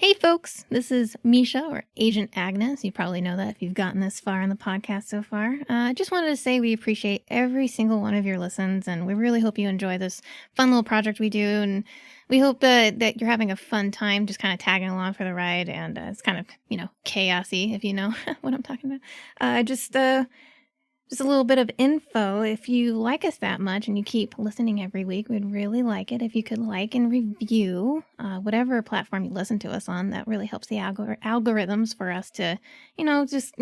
Hey folks, this is Misha, or Agent Agnes. You probably know that if you've gotten this far in the podcast so far. I just wanted to say we appreciate every single one of your listens, and we really hope you enjoy this fun little project we do, and we hope that you're having a fun time just kind of tagging along for the ride, and it's kind of, chaosy, if you know what I'm talking about. Just a little bit of info. If you like us that much and you keep listening every week, we'd really like it if you could like and review whatever platform you listen to us on. That really helps the algorithms for us to, just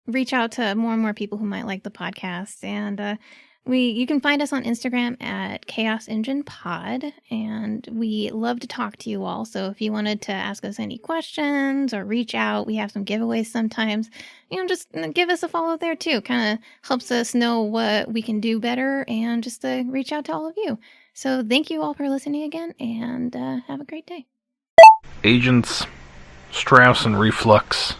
reach out to more and more people who might like the podcast. And you can find us on Instagram at Chaos Engine Pod, and we love to talk to you all. So if you wanted to ask us any questions or reach out, we have some giveaways sometimes. Just give us a follow there too. Kind of helps us know what we can do better and just to reach out to all of you. So thank you all for listening again, and have a great day. Agents Strauss and Reflux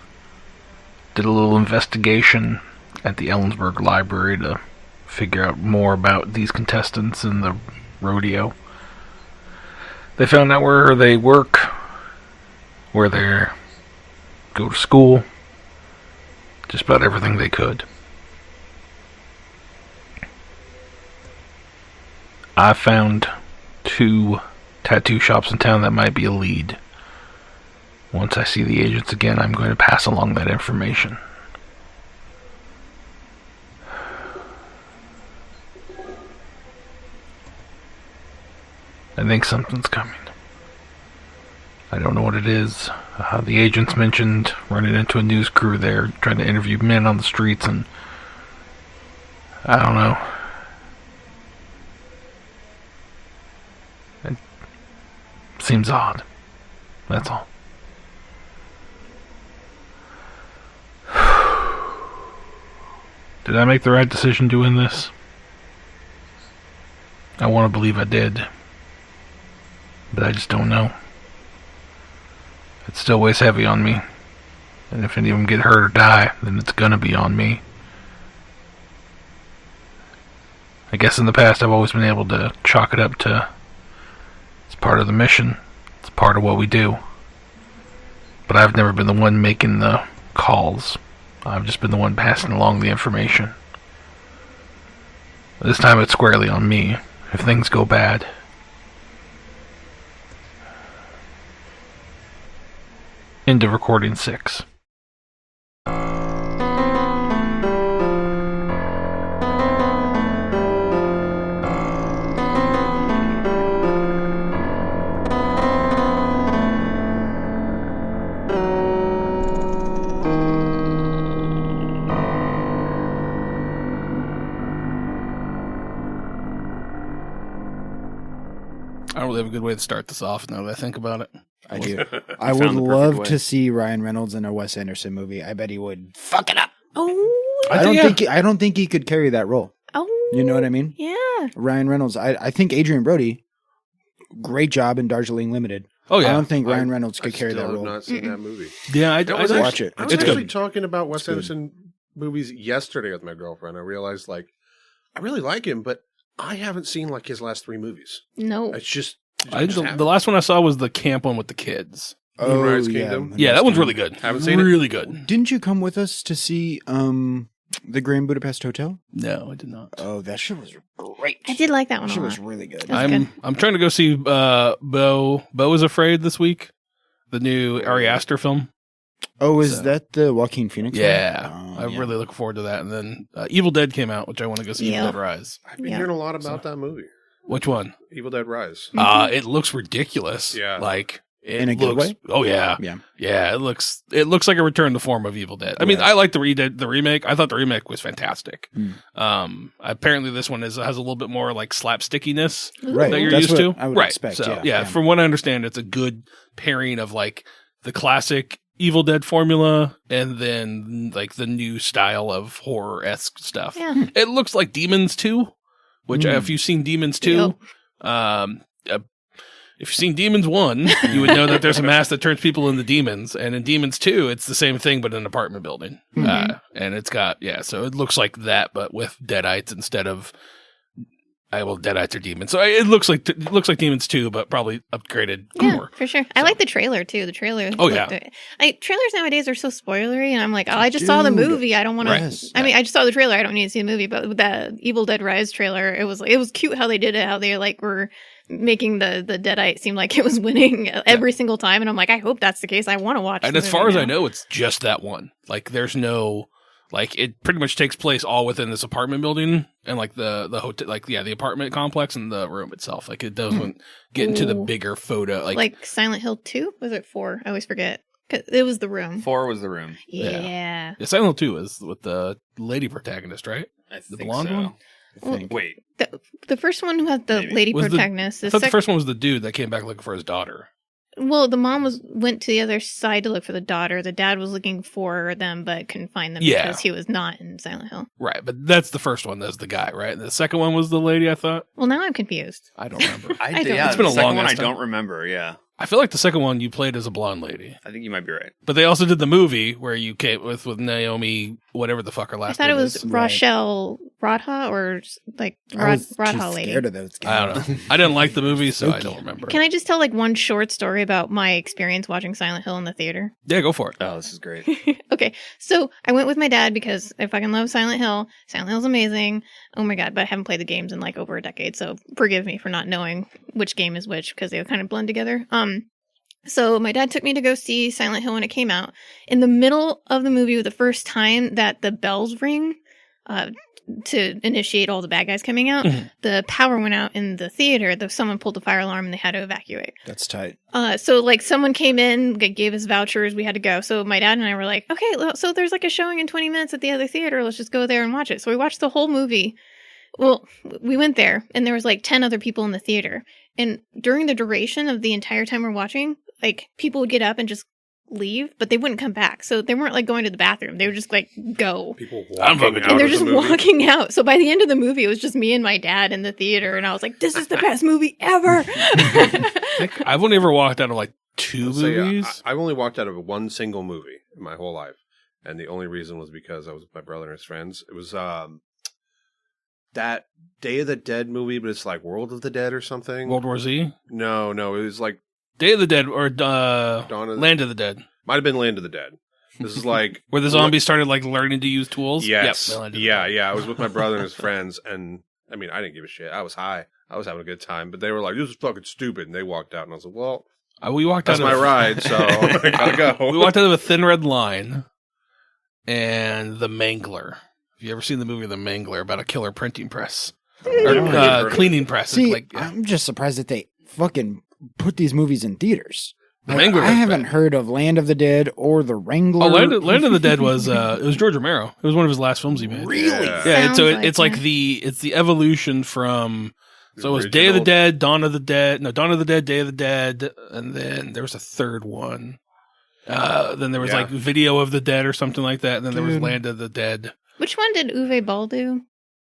did a little investigation at the Ellensburg Library to figure out more about these contestants in the rodeo. They found out where they work, where they go to school, just about everything they could. I found 2 tattoo shops in town that might be a lead. Once I see the agents again, I'm going to pass along that information. I think something's coming. I don't know what it is. The agents mentioned running into a news crew there, trying to interview men on the streets, and I don't know. It seems odd. That's all. Did I make the right decision doing this? I want to believe I did. But I just don't know. It still weighs heavy on me. And if any of them get hurt or die, then it's gonna be on me. I guess in the past I've always been able to chalk it up to it's part of the mission. It's part of what we do. But I've never been the one making the calls. I've just been the one passing along the information. This time it's squarely on me. If things go bad. Into recording 6. I don't really have a good way to start this off now that I think about it. I do. I would love to see Ryan Reynolds in a Wes Anderson movie. I bet he would fuck it up. Oh, I don't think he could carry that role. Oh, You know what I mean? Yeah. Ryan Reynolds. I think Adrian Brody, great job in Darjeeling Limited. Oh yeah. I don't think Ryan Reynolds could carry that role. I still have not seen that movie. Yeah, I watch it. I was It's actually good. talking about Wes Anderson movies yesterday with my girlfriend. I realized, I really like him, but I haven't seen, his last 3 movies. No. It's just... The last one I saw was the camp one with the kids. Moonrise yeah. Kingdom? Yeah, that one's really good. Haven't seen it? Really good. Didn't you come with us to see the Grand Budapest Hotel? No, I did not. Oh, that shit was great. I did like that one That a shit lot. was really good. That's good. I'm trying to go see Beau is Afraid this week. The new Ari Aster film. Oh, is So- that the Joaquin Phoenix one? Yeah. Oh, I'm yeah. really looking forward to that. And then Evil Dead came out, which I want to go see. Yeah. Evil Dead Rise. I've been Yeah. hearing a lot about that movie. Which one? Evil Dead Rise. It looks ridiculous. Yeah. It In a good looks, way? Oh yeah. Yeah. Yeah, it looks like a return to form of Evil Dead. I mean, I like the remake. I thought the remake was fantastic. Apparently this one has a little bit more slapstickiness Right. that you're That's used to. what I would right. expect, So, yeah. from what I understand, it's a good pairing of the classic Evil Dead formula and then the new style of horror-esque stuff. Yeah. It looks like Demons 2, which if you've seen Demons 2, if you've seen Demons 1, you would know that there's a mask that turns people into demons. And in Demons 2, it's the same thing, but in an apartment building. And it's got, so it looks like that, but with deadites instead of Deadites are demons. So it looks like Demons 2, but probably upgraded more. For sure. I like the trailer too. The trailer. Oh yeah. Trailers nowadays are so spoilery, and I'm like, I just saw the movie. I don't want to. Right. I mean, I just saw the trailer. I don't need to see the movie. But with the Evil Dead Rise trailer, it was cute how they did it. How they were making the Deadite seem like it was winning every single time, and I'm like, I hope that's the case. I want to watch. And as far as I know, it's just that one. Like, there's no. Like, it pretty much takes place all within this apartment building and, like, the hotel, like, the apartment complex and the room itself. Like, it doesn't get into the bigger photo. Like Silent Hill 2? Was it 4? I always forget. 'Cause it was the room. 4 was the room. Yeah. Silent Hill 2 is with the lady protagonist, right? The blonde one? Wait. The first one had the lady protagonist. I thought the first one was the dude that came back looking for his daughter. Well, the mom went to the other side to look for the daughter. The dad was looking for them, but couldn't find them because he was not in Silent Hill. Right, but that's the first one. That's the guy, right? And the second one was the lady, I thought. Well, now I'm confused. I don't remember. It's been a long one. I don't remember. Yeah. I feel like the second one you played as a blonde lady. I think you might be right. But they also did the movie where you came with Naomi, whatever the fuck her last name is. I thought it was Rochelle Radha or like Radha lady. Scared of those guys. I don't know. I didn't like the movie, so I don't remember. Can I just tell like one short story about my experience watching Silent Hill in the theater? Yeah, go for it. Oh, this is great. Okay, so I went with my dad because I fucking love Silent Hill. Silent Hill's amazing. Oh my god, but I haven't played the games in like over a decade, so forgive me for not knowing which game is which because they kind of blend together. So my dad took me to go see Silent Hill when it came out. In the middle of the movie, the first time that the bells ring to initiate all the bad guys coming out, the power went out in the theater. Someone pulled the fire alarm and they had to evacuate. That's tight. So like someone came in, gave us vouchers, we had to go. So my dad and I were like, okay, so there's like a showing in 20 minutes at the other theater. Let's just go there and watch it. So we watched the whole movie. Well, we went there and there was like 10 other people in the theater. And during the duration of the entire time we're watching, like people would get up and just leave, but they wouldn't come back. So they weren't like going to the bathroom. They would just like go. People walking out. And they're just walking out. So by the end of the movie, it was just me and my dad in the theater. And I was like, this is the best movie ever. I've only ever walked out of like 2 movies. I've only walked out of one single movie in my whole life. And the only reason was because I was with my brother and his friends. It was that Day of the Dead movie, but it's like World of the Dead or something. World War Z? No, it was like Day of the Dead or Land of the Dead. Might have been Land of the Dead. This is like where the zombies started like learning to use tools. Yes, yep, yeah. I was with my brother and his friends, and I mean, I didn't give a shit. I was high. I was having a good time, but they were like, "This is fucking stupid," and they walked out, and I was like, "Well, we walked that's out my ride, so I gotta go." We walked out of a Thin Red Line and The Mangler. Have you ever seen the movie The Mangler about a killer printing press or cleaning press? See, I'm just surprised that they fucking put these movies in theaters. Like, I haven't heard of Land of the Dead or The Wrangler. Oh, Land of the Dead was it was George Romero. It was one of his last films he made. Really? Yeah. It's like the evolution from. So it was Day of the Dead, Dawn of the Dead, Day of the Dead, and then there was a third one. Then there was like Video of the Dead or something like that, and then there was Land of the Dead. Which one did Uwe Ball do?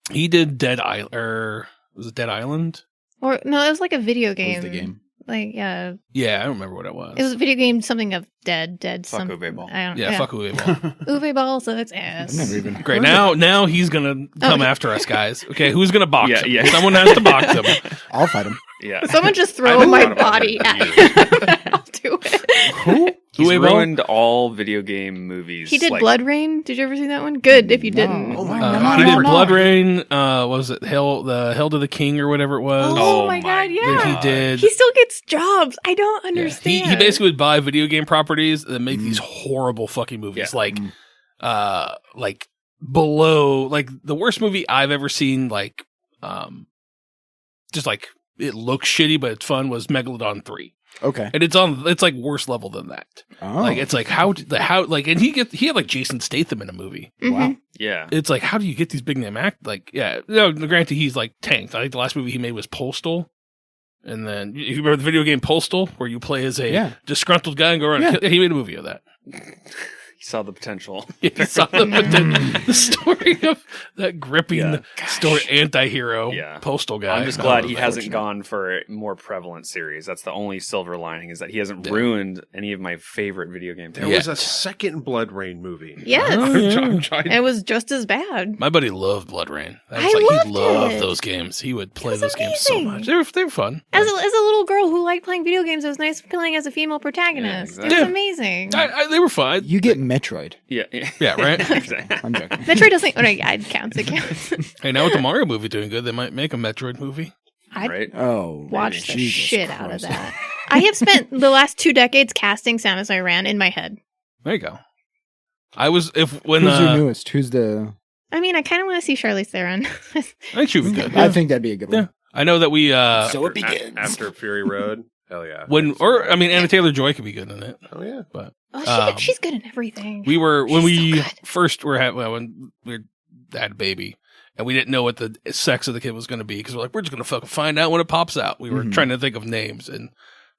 He did Dead Island, or was it Dead Island? Or no, it was like a video game. What was the game? Like yeah, I don't remember what it was. It was a video game, something of dead. Fuck Uwe Ball. Fuck Uwe Ball. Uwe Ball sucks ass. I've never even Great. Now he's gonna come after us, guys. Okay, who's gonna box him? Yeah. Someone has to box him. I'll fight him. Yeah. Someone just throw my body at him. I'll do it. Who? He's ruined all video game movies. He did Blood Rain. Did you ever see that one? Good if you didn't. Oh my god! He did Blood Rain. Was it Hell to the King or whatever it was? Oh my god! Yeah. Then he did. He still gets jobs. I don't understand. He basically would buy video game properties and make these horrible fucking movies. Like below, like the worst movie I've ever seen. Like, just like it looks shitty, but it's fun. Was Megalodon 3. Okay. And it's like worse level than that. Oh. Like it's like how and he had like Jason Statham in a movie. Wow. Yeah. It's like how do you get these big name act granted he's like tanked. I think the last movie he made was Postal. And then you remember the video game Postal where you play as a disgruntled guy and go around. Yeah. He made a movie of that. He saw the potential. He saw the story of that gripping story anti-hero postal guy. I'm just glad he hasn't gone for a more prevalent series. That's the only silver lining, is that he hasn't ruined any of my favorite video game things. There was a second Blood Rain movie. Yes. It was just as bad. My buddy loved Blood Rain. He loved those games. He would play those games so much. They were fun. As a little girl who liked playing video games, it was nice playing as a female protagonist. It's amazing. They were fun. You get Metroid. Yeah, right? Exactly. I'm joking. Metroid doesn't... Oh, no, yeah, it counts. Hey, now with the Mario movie doing good, they might make a Metroid movie. I'd watch watch the shit out of that. I have spent the last 2 decades casting Samus Aran in my head. There you go. Who's your newest? Who's the... I mean, I kind of want to see Charlize Theron. I think she would be good. I think that'd be a good one. Yeah. I know that we... so it begins. After Fury Road. Hell yeah. Anna Taylor-Joy could be good in it. Oh, yeah. But... she's good in everything. When we had a baby, and we didn't know what the sex of the kid was going to be, because we're just going to fucking find out when it pops out. We were trying to think of names, and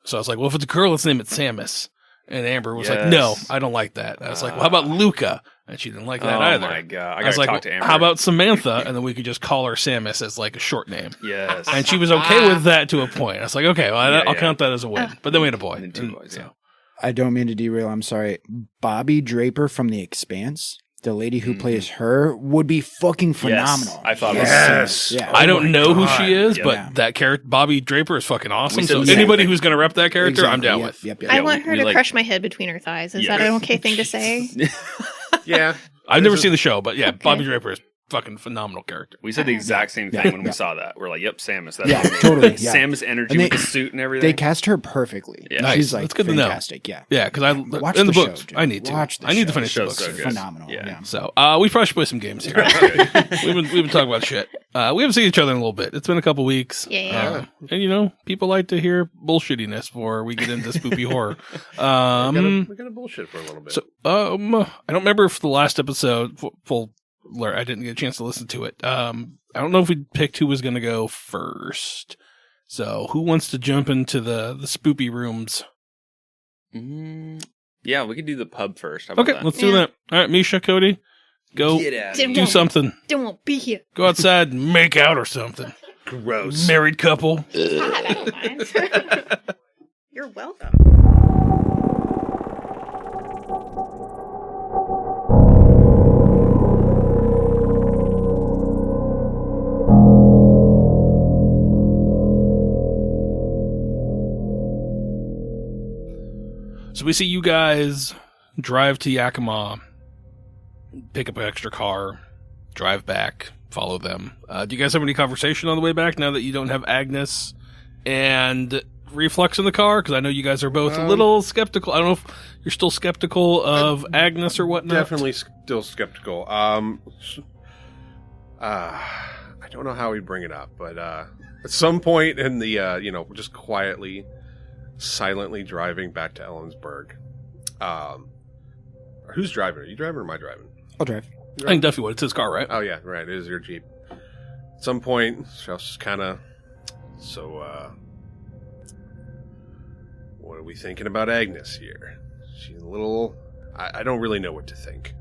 so I was like, well, if it's a girl, let's name it Samus. And Amber was like, no, I don't like that. I was like, well, how about Luca? And she didn't like that either. Oh my God. I was like, to Amber. How about Samantha? And then we could just call her Samus as like a short name. Yes. And she was okay with that to a point. I was like, okay, well, I'll count that as a win. But then we had a boy. And 2 boys, so. I don't mean to derail. I'm sorry. Bobby Draper from The Expanse, the lady who plays her, would be fucking phenomenal. Yes, I thought it was. Yeah. I don't know who she is, but that character, Bobby Draper, is fucking awesome. So anybody who's going to rep that character, I'm down with. Yep. I want her to crush my head between her thighs. Is that an okay thing to say? Yeah. I've never seen the show, but yeah, Bobby Draper is fucking phenomenal character. We said the exact same thing when we saw that. We're like, yep, Samus. That's totally. Yeah. Samus energy with the suit and everything. They cast her perfectly. Yeah. Nice. She's like That's good fantastic. To know. Yeah, because I watch in the show, books. Jim. I need to. I need to finish the books. So phenomenal. Yeah. So we probably should play some games here. we've been talking about shit. We haven't seen each other in a little bit. It's been a couple weeks. Yeah. And people like to hear bullshittiness before we get into spoopy horror. We got to bullshit for a little bit. So I don't remember if the last episode full. I didn't get a chance to listen to it. I don't know if we picked who was going to go first. So who wants to jump into the spoopy rooms? Yeah, we could do the pub first. How about that? Let's do that. All right, Misha, Cody, go do something. Don't be here. Go outside and make out or something. Gross. Married couple. I don't mind. You're welcome. So we see you guys drive to Yakima, pick up an extra car, drive back, follow them. Do you guys have any conversation on the way back now that you don't have Agnes and Reflux in the car? Because I know you guys are both a little skeptical. I don't know if you're still skeptical of Agnes or whatnot. Definitely still skeptical. I don't know how we bring it up, but at some point in the, we're just quietly, silently driving back to Ellensburg. Who's driving? Are you driving or am I driving? I'll drive. I think Duffy would. It's his car, right? Oh, yeah, right. It is your Jeep. At some point, Strauss is kind of... So, what are we thinking about Agnes here? She's a little... I don't really know what to think.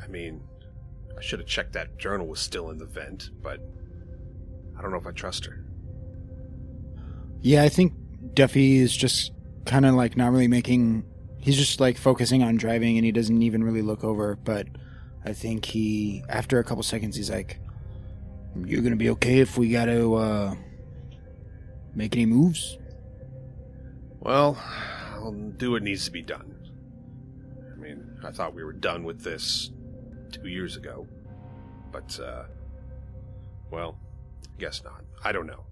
I mean, I should have checked that journal was still in the vent, but I don't know if I trust her. Yeah, I think Duffy is just kind of like not really making... He's just like focusing on driving and he doesn't even really look over, but I think he, after a couple seconds, he's like, "You're going to be okay if we got to make any moves?" Well, I'll do what needs to be done. I mean, I thought we were done with this 2 years ago, but, well, guess not. I don't know.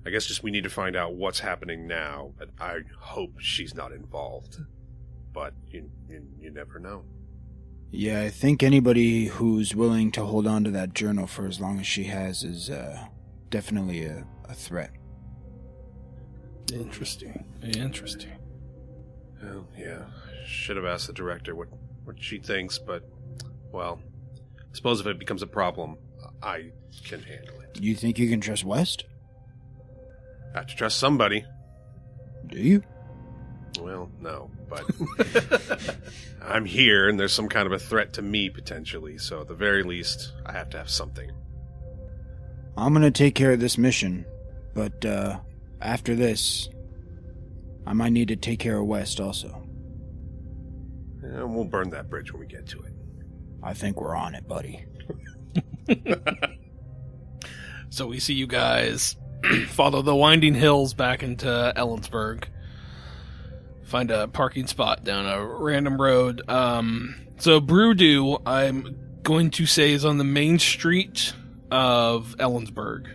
I guess just we need to find out what's happening now, but I hope she's not involved. But you never know. Yeah, I think anybody who's willing to hold on to that journal for as long as she has is definitely a threat. Interesting. Well, yeah. Should have asked the director what she thinks, but, well, I suppose if it becomes a problem, I can handle it. You think you can trust West? I have to trust somebody. Do you? Well, no. But I'm here, and there's some kind of a threat to me, potentially. So at the very least, I have to have something. I'm going to take care of this mission, but after this, I might need to take care of West also. And we'll burn that bridge when we get to it. I think we're on it, buddy. So we see you guys follow the winding hills back into Ellensburg. Find a parking spot down a random road. So Brewdew, I'm going to say, is on the main street of Ellensburg.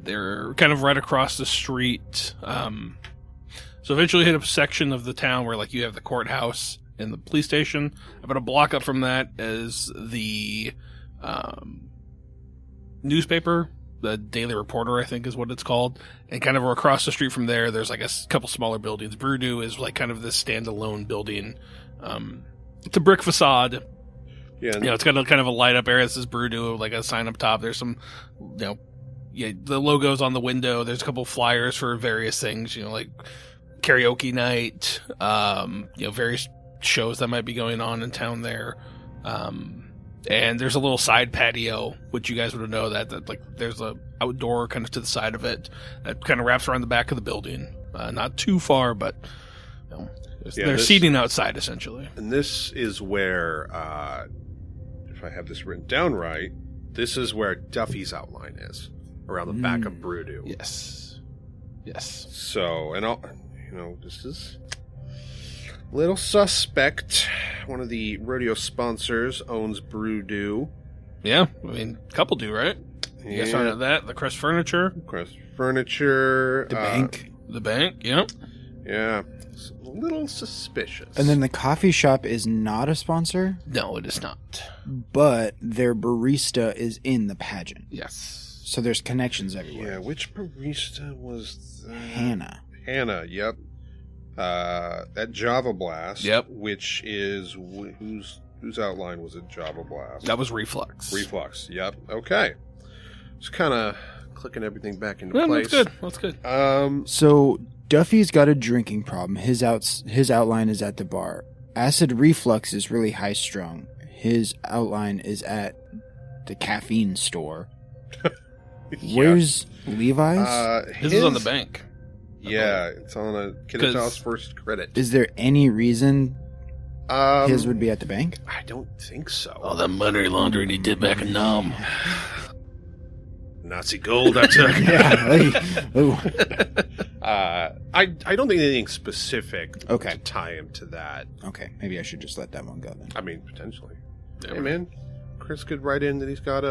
They're kind of right across the street. So eventually hit a section of the town where like you have the courthouse and the police station. About a block up from that is the newspaper, the Daily Reporter, I think is what it's called. And kind of across the street from there, there's like a couple smaller buildings. Brewdew is like kind of this standalone building. It's a brick facade. Yeah, You know, it's got a kind of a light up area that says Brewdew, like a sign up top. There's some, the logo's on the window. There's a couple flyers for various things, like karaoke night, various shows that might be going on in town there. And there's a little side patio, which you guys would know that like there's a outdoor kind of to the side of it that kind of wraps around the back of the building. Not too far, but there's seating outside essentially. And this is where, if I have this written down right, this is where Duffy's outline is, around the back of Brewdew. Yes. So, and this is a little suspect. One of the rodeo sponsors owns Brewdew. Yeah, I mean, a couple do, right? You guys found out that the Crest Furniture, the bank. The bank, yep. Yeah, it's a little suspicious. And then the coffee shop is not a sponsor, No, it is not. but their barista is in the pageant. Yes. So there's connections everywhere. Yeah, which barista was that? Hannah, yep. That Java Blast. Yep. Which is whose outline was it? Java Blast. That was Reflux. Reflux. Yep. Okay. Just kind of clicking everything back into place. That's good. So Duffy's got a drinking problem. His outline is at the bar. Acid Reflux is really high strung. His outline is at the caffeine store. Yeah. Where's Levi's? This is on the bank. Yeah, it's on a Kinnitaw's first credit. Is there any reason his would be at the bank? I don't think so. All that money laundering he did back in Nam. Nazi gold, that's it. Yeah. Ooh. I don't think anything specific Okay. to tie him to that. Okay, maybe I should just let that one go then. I mean, potentially. Yeah, Hey, man, Chris could write in that he's got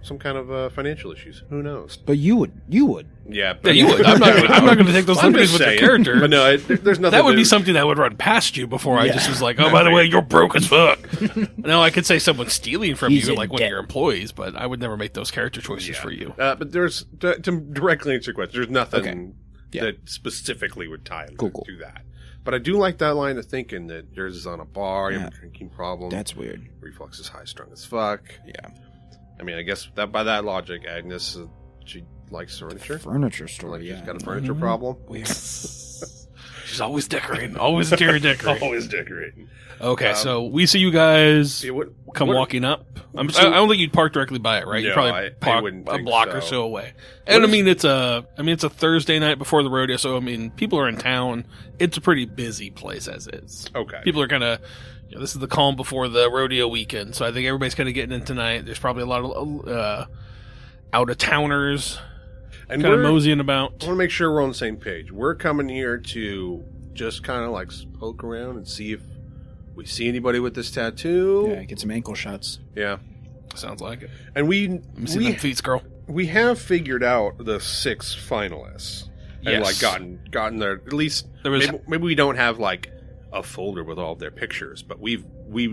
some kind of financial issues. Who knows? But you would. Yeah, Yeah, you would. I'm not going to take those I'm liberties just with the saying. character. But no, there's nothing. That would be something that would run past you before I just was like, oh, by the way, you're broke as fuck. No, I could say someone's stealing from He's you, in like one debt. of your employees, but I would never make those character choices for you. But there's to directly answer your question. There's nothing Okay. Yeah. that specifically would tie him Cool. to that. But I do like that line of thinking that yours is on a bar, you have a drinking problem. That's weird. Reflux is high strung as fuck. Yeah. I mean, I guess that by that logic, Agnes, she likes furniture. Furniture store, Like yeah. she's got a furniture problem. Weird. She's always decorating, always interior decorating. Always decorating. Okay, so we see you guys Yeah, come walking up. I don't think you'd park directly by it, right? No, You'd probably I park wouldn't a think block so. or so away. And it's a Thursday night before the rodeo, so I mean, people are in town. It's a pretty busy place as is. Okay. People are kind of, this is the calm before the rodeo weekend, so I think everybody's kind of getting in tonight. There's probably a lot of out of towners And kind of we're- moseying about. I want to make sure we're on the same page. We're coming here to just kind of like poke around and see if we see anybody with this tattoo. Yeah, get some ankle shots. Yeah. Sounds like it. And Let me see them feet, girl. we have figured out the 6 finalists. And Yes. like gotten there. At least There was maybe we don't have like a folder with all of their pictures, but we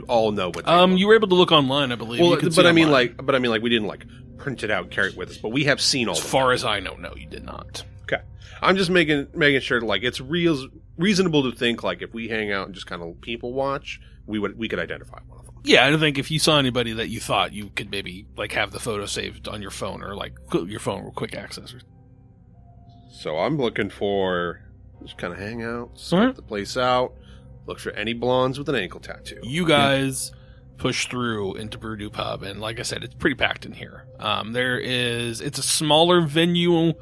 all know what they look. you were able to look online, I believe. Well, You could see but I mean online. like we didn't like print it out and carry it with us, but we have seen all as of them. far as I know, no, you did not. Okay. I'm just making sure like it's reasonable to think like if we hang out and just kind of people watch, we could identify one of them. Yeah, I don't think if you saw anybody that you thought you could maybe like have the photo saved on your phone or like your phone with quick access. So I'm looking for Just kind of hang out, scope the place out, look for any blondes with an ankle tattoo. You guys push through into Brew Pub, and like I said, it's pretty packed in here. It's a smaller venue.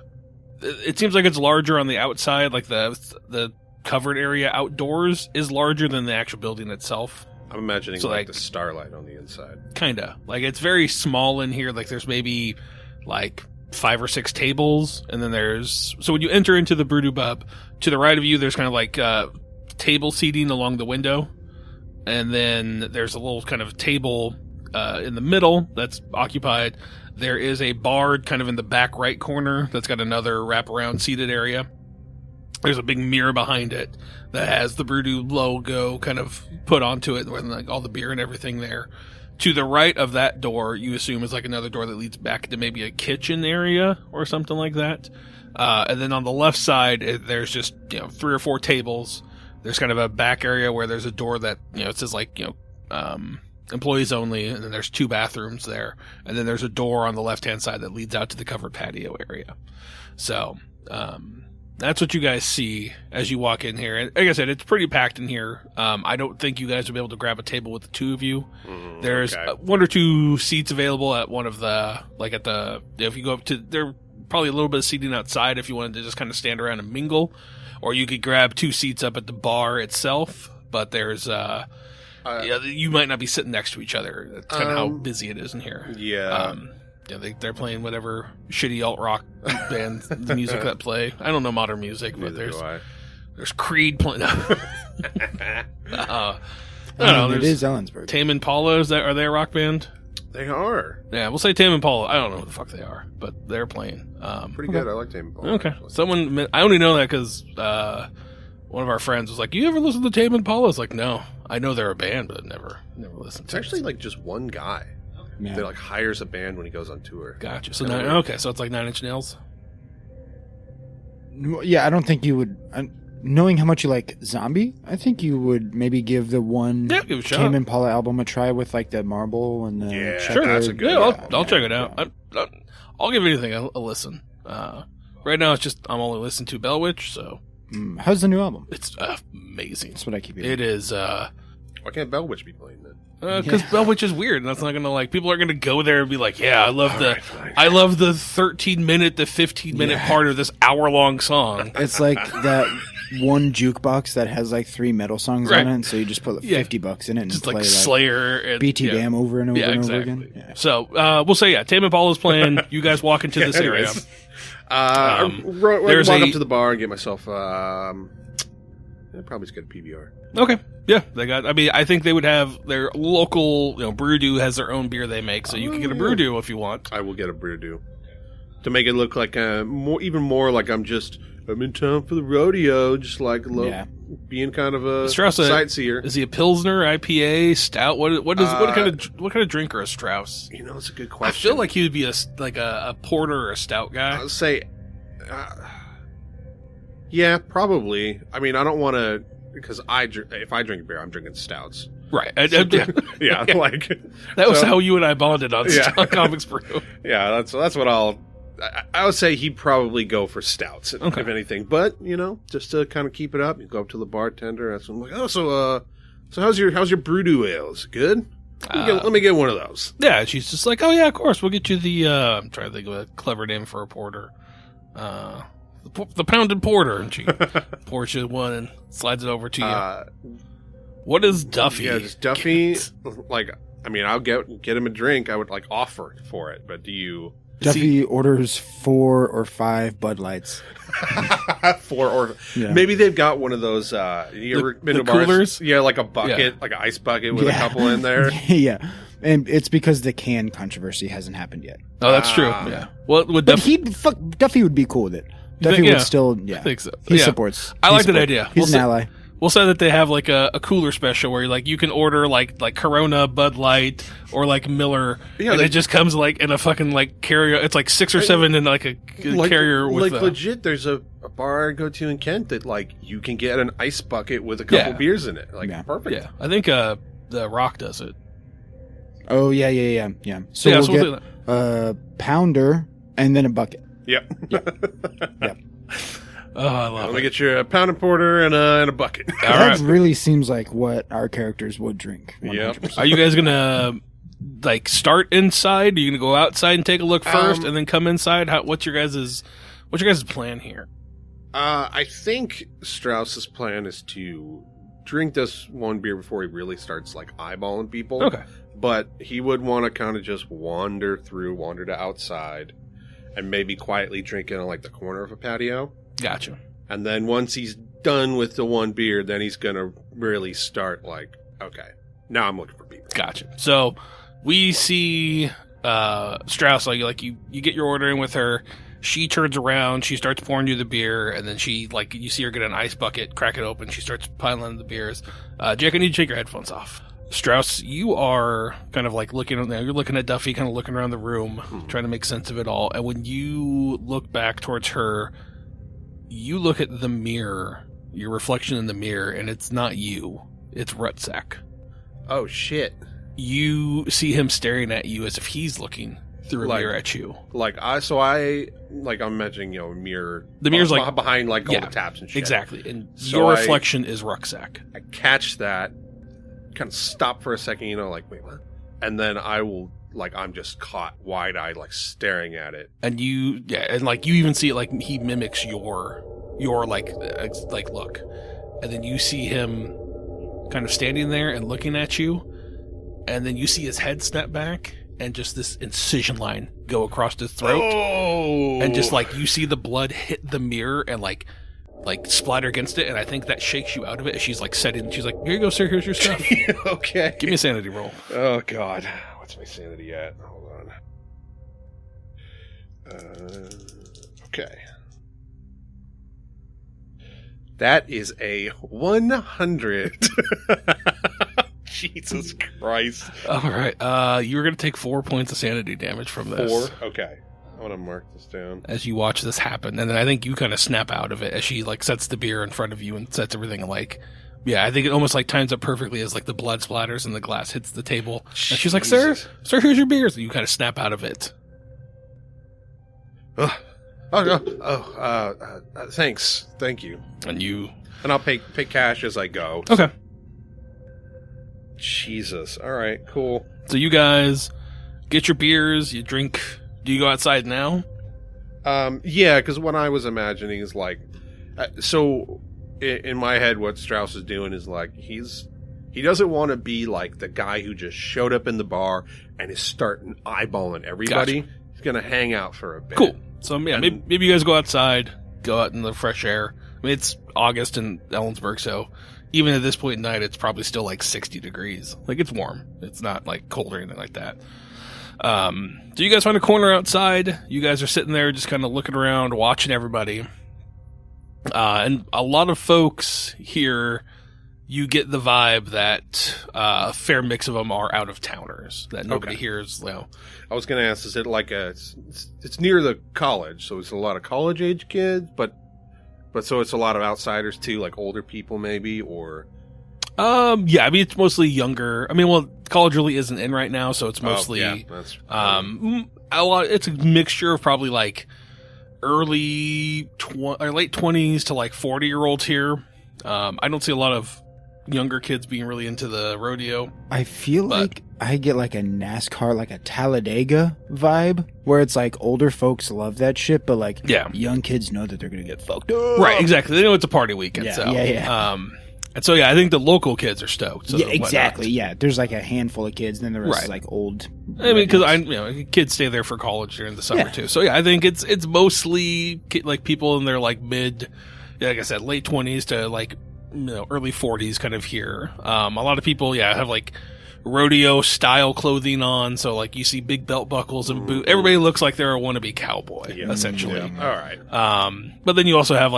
It seems like it's larger on the outside, like the covered area outdoors is larger than the actual building itself. I'm imagining like the starlight on the inside. Kinda. Like, it's very small in here. Like, there's maybe like 5 or 6 tables, and then so when you enter into the Brew Pub, to the right of you, there's kind of like table seating along the window, and then there's a little kind of table in the middle that's occupied. There is a bar kind of in the back right corner that's got another wraparound seated area. There's a big mirror behind it that has the Brew logo kind of put onto it with like all the beer and everything there. To the right of that door, you assume is like another door that leads back to maybe a kitchen area or something like that. And then on the left side, there's just 3 or 4 tables. There's kind of a back area where there's a door that it says like employees only, and then there's 2 bathrooms there, and then there's a door on the left hand side that leads out to the covered patio area. So that's what you guys see as you walk in here. And like I said, it's pretty packed in here. I don't think you guys will be able to grab a table with the 2 of you. There's 1 or 2 seats available at one of the, like at the, if you go up to, there probably a little bit of seating outside if you wanted to just kind of stand around and mingle, or you could grab 2 seats up at the bar itself. But there's, you might not be sitting next to each other. That's kind of how busy it is in here. Yeah. They're playing whatever shitty alt rock band the music that play. I don't know modern music, but there's Creed playing. I don't know. It is Ellensburg. Tame Impala, are they a rock band? They are. Yeah, we'll say Tame Impala. I don't know who the fuck they are, but they're playing. Pretty good. I like Tame Impala. Okay. Actually. I only know that because one of our friends was like, "You ever listen to Tame Impala?" I was like, "No, I know they're a band, but never listened It's to it." actually like just one guy. Yeah. They like hires a band when he goes on tour. Gotcha. So so it's like 9 Inch Nails. Yeah, I don't think you would. Knowing how much you like Zombie, I think you would maybe give the one give it a shot. Tame Impala album a try with like the marble and the Sure, that's a good. I'll check it out. Yeah. I'll give anything a listen. Right now, it's just I'm only listening to Bell Witch, so. How's the new album? It's amazing. That's what I keep hearing. It is. Why can't Bell Witch be playing then? Because Bell Witch is weird, and that's not gonna people are gonna go there and be like, yeah, I love the 13-minute to 15-minute part of this hour-long song. It's like that one jukebox that has like 3 metal songs on it, and so you just put $50 in it and just play like Slayer and BT Dam over and over and exactly. over again. Yeah. So we'll say Tame Impala's playing. You guys walk into this area. I walk up to the bar and get myself probably just get a PBR. Okay. Yeah, I think they would have their local, Brew has their own beer they make, so you can get a Brew if you want. I will get a Brew to make it look like even more like I'm in town for the rodeo, just like being kind of a Strauss, sightseer. Is he a Pilsner, IPA, stout? What kind of drinker is Strauss? It's a good question. I feel like he would be a porter or a stout guy. I would say, yeah, probably. I mean, I don't want to. Because if I drink beer, I'm drinking stouts. Right. Yeah, like... That was how you and I bonded on Comics Brew. Yeah, that's what I would say he'd probably go for stouts, if anything. But, just to kind of keep it up, you go up to the bartender, ask him, like, oh, so how's your Brew ale? Is it good? Let me get one of those. Yeah, she's just like, oh, yeah, of course. We'll get you the... I'm trying to think of a clever name for a porter. The pounded porter, and she pours you one and slides it over to you. What is Duffy? Yeah, just Duffy. I'll get him a drink. I would offer for it, but do you? Duffy orders 4 or 5 Bud Lights. 4 or maybe they've got one of those. You ever been to coolers? Bars? Yeah, like a bucket, like an ice bucket with a couple in there. Yeah. And it's because the can controversy hasn't happened yet. Oh, that's true. Yeah. Well, Duffy would be cool with it. Duffy would still, I think so. He supports. I like that idea. He's an ally. We'll say that they have like a cooler special where you can order like Corona, Bud Light, or like Miller, and it just comes in a fucking carrier. It's like 6 or 7 in a carrier with legit. There's a bar I go to in Kent that you can get an ice bucket with a couple beers in it. Perfect. Yeah, I think the Rock does it. Oh yeah. So we'll get a pounder and then a bucket. Yep. All Oh, I love Let it. me get you a pound and porter and a bucket. All That right. really seems like what our characters would drink. Yep. 100%. Are you guys gonna like start inside? Are you gonna go outside and take a look first, and then come inside? What's your guys' plan here? I think Strauss's plan is to drink this one beer before he really starts like eyeballing people. Okay. But he would want to kind of just wander to outside and maybe quietly drink it on like the corner of a patio. Gotcha. And then once he's done with the one beer, then he's going to really start like, okay, now I'm looking for people. Gotcha. So we see Strauss, like you get your order in with her. She turns around, she starts pouring you the beer, and then she, like, you see her get an ice bucket, crack it open, she starts piling the beers. Jack, I need you to take your headphones off. Strauss, you are kind of like you're looking at Duffy, kind of looking around the room, trying to make sense of it all. And when you look back towards her, you look at the mirror, your reflection in the mirror, and it's not you. It's Rutsack. Oh, shit. You see him staring at you as if he's looking through a mirror at you. I'm imagining, a mirror. The mirror's like behind all the taps and shit. Exactly. And So your reflection is Rucksack. I catch that, kind of stop for a second, like, wait, what? And then I will, I'm just caught wide-eyed, staring at it. And you even see it, he mimics your look. And then you see him kind of standing there and looking at you. And then you see his head snap back and just this incision line go across his throat. Oh! And just, you see the blood hit the mirror and, splatter against it, and I think that shakes you out of it as she's setting. She's like, "Here you go, sir. Here's your stuff." Okay. Give me a sanity roll. Oh God, what's my sanity at? Hold on. Okay. That is a 100. Jesus Christ! All right. You were gonna take 4 points of sanity damage from this. 4. Okay. I want to mark this down. As you watch this happen, and then I think you kind of snap out of it as she sets the beer in front of you and sets everything I think it almost times up perfectly as the blood splatters and the glass hits the table. And she's like, sir, here's your beers. And you kind of snap out of it. Thanks. Thank you. And I'll pay cash as I go. Okay. Jesus. All right, cool. So you guys get your beers, you drink. Do you go outside now? Yeah, because what I was imagining is so in my head, what Strauss is doing is he doesn't want to be the guy who just showed up in the bar and is starting eyeballing everybody. Gotcha. He's gonna hang out for a bit. Cool. So yeah, maybe you guys go outside, go out in the fresh air. I mean, it's August in Ellensburg, so even at this point in night, it's probably still 60 degrees. It's warm. It's not cold or anything like that. So you guys find a corner outside. You guys are sitting there just kind of looking around, watching everybody. And a lot of folks here, you get the vibe that a fair mix of them are out of towners, that nobody hears. I was going to ask, is it it's near the college, so it's a lot of college age kids, but so it's a lot of outsiders too, older people maybe, or... Yeah, I mean, it's mostly younger. I mean, well, college really isn't in right now, so it's mostly, that's it's a mixture of probably late 20s to 40-year-olds here. I don't see a lot of younger kids being really into the rodeo. I feel like I get a NASCAR, a Talladega vibe, where it's older folks love that shit, but young kids know that they're gonna get fucked up. Right, exactly. They know it's a party weekend. Yeah. And so, I think the local kids are stoked. So yeah, exactly. Yeah, there's a handful of kids, then the rest is old. I mean, because kids stay there for college during the summer too. So I think it's mostly people in their mid, like I said, late 20s to early 40s kind of here. A lot of people, have rodeo style clothing on, so you see big belt buckles and boots. Everybody looks like they're a wannabe cowboy, essentially. Yeah. All right. But then you also have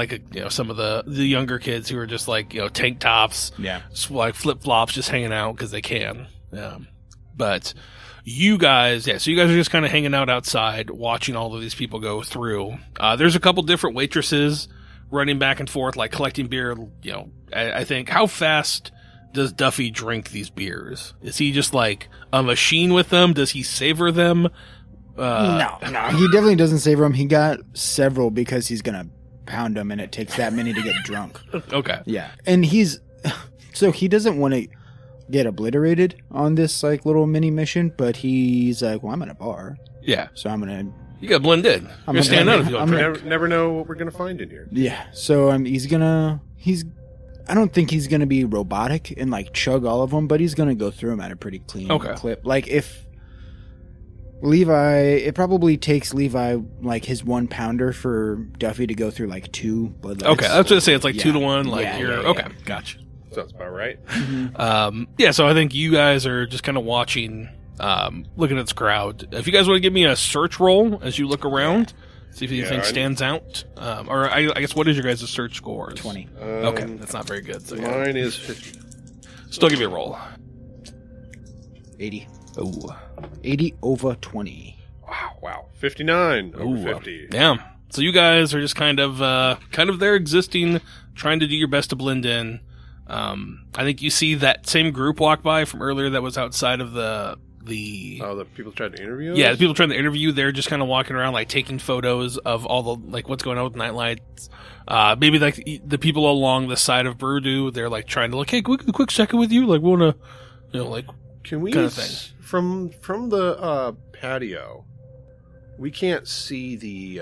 some of the younger kids who are just tank tops, flip flops, just hanging out because they can. But you guys, so you guys are just kind of hanging out outside, watching all of these people go through. There's a couple different waitresses running back and forth, collecting beer. I think, how fast does Duffy drink these beers? Is he just a machine with them? Does he savor them? No, he definitely doesn't savor them. He got several because he's gonna pound them, and it takes that many to get drunk. Okay. Yeah, and so he doesn't want to get obliterated on this like little mini mission, but he's like, well, I'm in a bar, Yeah. so I'm gonna. You got to blend in. You're going to stand out if you want to drink. Never know what we're gonna find in here. Yeah, so I don't think he's gonna be robotic and like chug all of them, but he's gonna go through them at a pretty clean clip. Like if Levi, it probably takes Levi like his 1 pounder for Duffy to go through like 2 Bud Lights. Okay, I was going to say it's like 2 to 1. Like Yeah, you're yeah. okay. Gotcha. Sounds about right. Yeah, so I think you guys are just kind of watching, looking at this crowd. If you guys want to give me a search roll as you look around, see if anything stands out. Or I guess what is your guys' search score? 20. Okay, that's not very good. So Mine is 50. still give me a roll. 80. Ooh. 80 over 20. Wow. 59 over Ooh, 50. Yeah. So you guys are just kind of there existing, trying to do your best to blend in. I think you see that same group walk by from earlier that was outside of the the people trying to interview us? Yeah, the people trying to interview, they're just kind of walking around, like, taking photos of all the, like, what's going on with nightlights. Maybe, like, the people along the side of Burdu, they're, like, trying to, like, hey, quick second with you? Like, we want to, you know, like, Can we, kind of thing. from the patio, we can't see the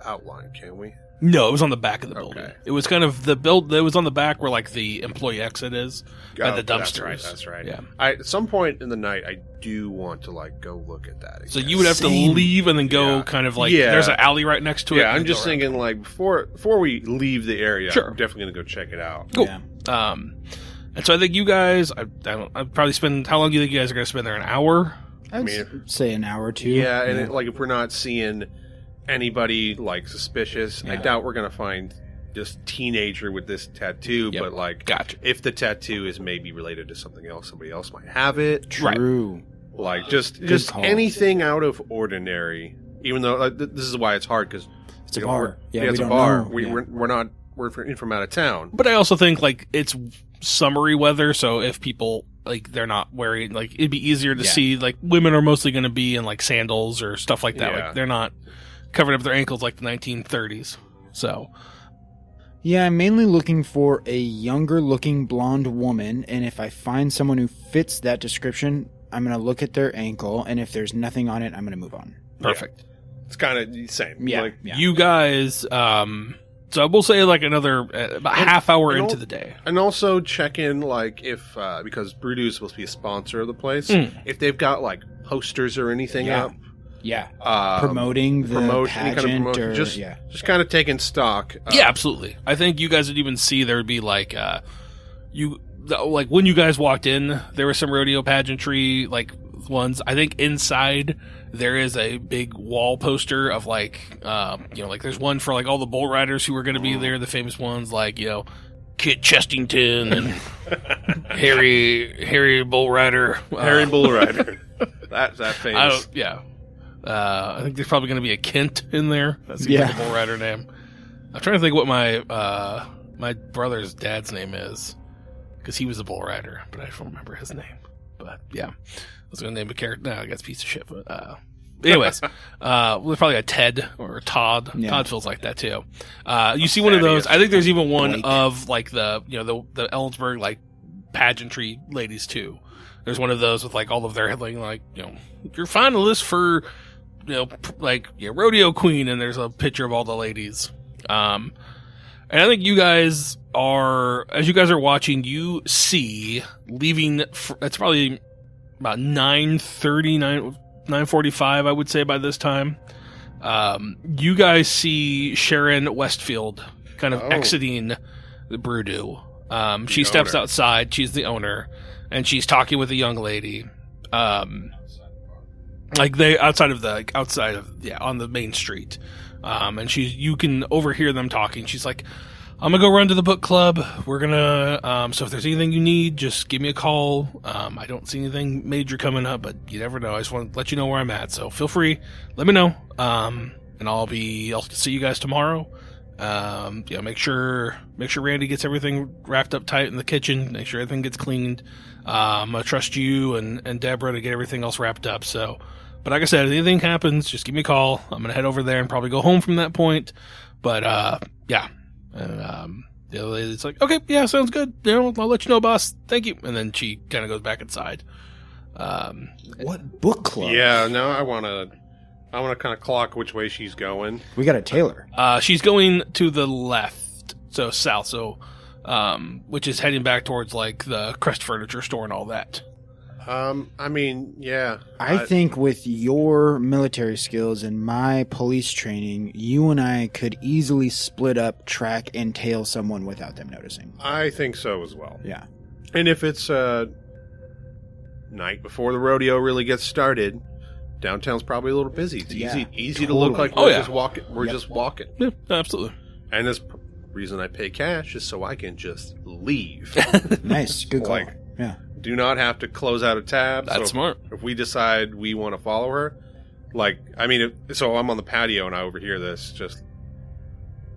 outline, can we? No, it was on the back of the building. Okay. It was kind of it was on the back where, like, the employee exit is, by the dumpsters. That's right. Yeah. At some point in the night, I do want to, like, go look at that again. So you would have to leave and then go kind of, like, there's an alley right next to it. Yeah, I'm just thinking, like, before we leave the area, Sure. I'm definitely going to go check it out. Cool. Yeah. And so I think you guys, I'd probably spend, how long do you think you guys are going to spend there? An hour? I'd say an hour or 2. Yeah, and like, if we're not seeing anybody, like, suspicious, I doubt we're going to find this teenager with this tattoo, but, like, Gotcha. if the tattoo is maybe related to something else, somebody else might have it. True. Like, just call. anything out of ordinary, even though this is why it's hard, because It's a bar. it's a bar. We're in from out of town. But I also think, like, it's summery weather, so if people, like, they're not wearing, like, it'd be easier to see, like, women are mostly going to be in, like, sandals or stuff like that. Yeah. Like, they're not covering up their ankles like the 1930s. So, Yeah, I'm mainly looking for a younger looking blonde woman, and if I find someone who fits that description, I'm going to look at their ankle, and if there's nothing on it, I'm going to move on. perfect. It's kind of the same. Yeah. Like, You guys, so I will say, like, another, about half hour into the day. and also check in, like, if, because Brudu is supposed to be a sponsor of the place, if they've got, like, posters or anything up. Yeah. Um, Promoting the any kind of pageant promotion, or... just kind of taking stock. Yeah, absolutely. I think you guys would even see there would be, like, like, when you guys walked in, there was some rodeo pageantry, like, ones. I think inside there is a big wall poster of, like, like, there's one for, like, all the bull riders who are going to be there, the famous ones, like, Kit Chestington and Harry Bull Rider. Harry Bull Rider. That famous. I think there's probably going to be a Kent in there. That's the bull rider name. I'm trying to think what my brother's dad's name is, because he was a bull rider, but I don't remember his name. But yeah, I was going to name a character. No, I guess piece of shit. But anyways, there's probably a Ted or a Todd. Yeah. Todd feels like that too. You see one of those. I think there's even one of, like, the Ellensburg, like, pageantry ladies too. There's one of those with, like, all of their headline, like, you're finalists for, rodeo queen, and there's a picture of all the ladies. And I think you guys are, as you guys are watching, you see leaving, it's probably about 9:30, 9:45, I would say by this time. You guys see Sharon Westfield kind of exiting the Brudu. She steps outside. She's the owner, and she's talking with a young lady. Like, they outside of on the main street. And you can overhear them talking. She's like, I'm gonna go run to the book club. We're gonna, so if there's anything you need, just give me a call. I don't see anything major coming up, but you never know. I just want to let you know where I'm at. So feel free, let me know. And I'll see you guys tomorrow. Make sure Randy gets everything wrapped up tight in the kitchen. Make sure everything gets cleaned. I'm gonna trust you and Deborah to get everything else wrapped up. So, but like I said, if anything happens, just give me a call. I'm gonna head over there and probably go home from that point. But yeah, and the other lady's like, okay, yeah, sounds good. I'll let you know, boss. Thank you. And then she kind of goes back inside. What book club? Yeah, no, I want to kind of clock which way she's going. We got a tailor. She's going to the left, so south, which is heading back towards like the Crest Furniture Store and all that. I mean, yeah. I think with your military skills and my police training, you and I could easily split up, track, and tail someone without them noticing. I think so as well. Yeah. And if it's night before the rodeo really gets started, downtown's probably a little busy. It's easy to look like we're just walking. We're just walking. Yeah, absolutely. And this reason I pay cash is so I can just leave. Nice. Good call. Like, yeah. Do not have to close out a tab. That's smart. If we decide we want to follow her, like, I mean, so I'm on the patio and I overhear this, just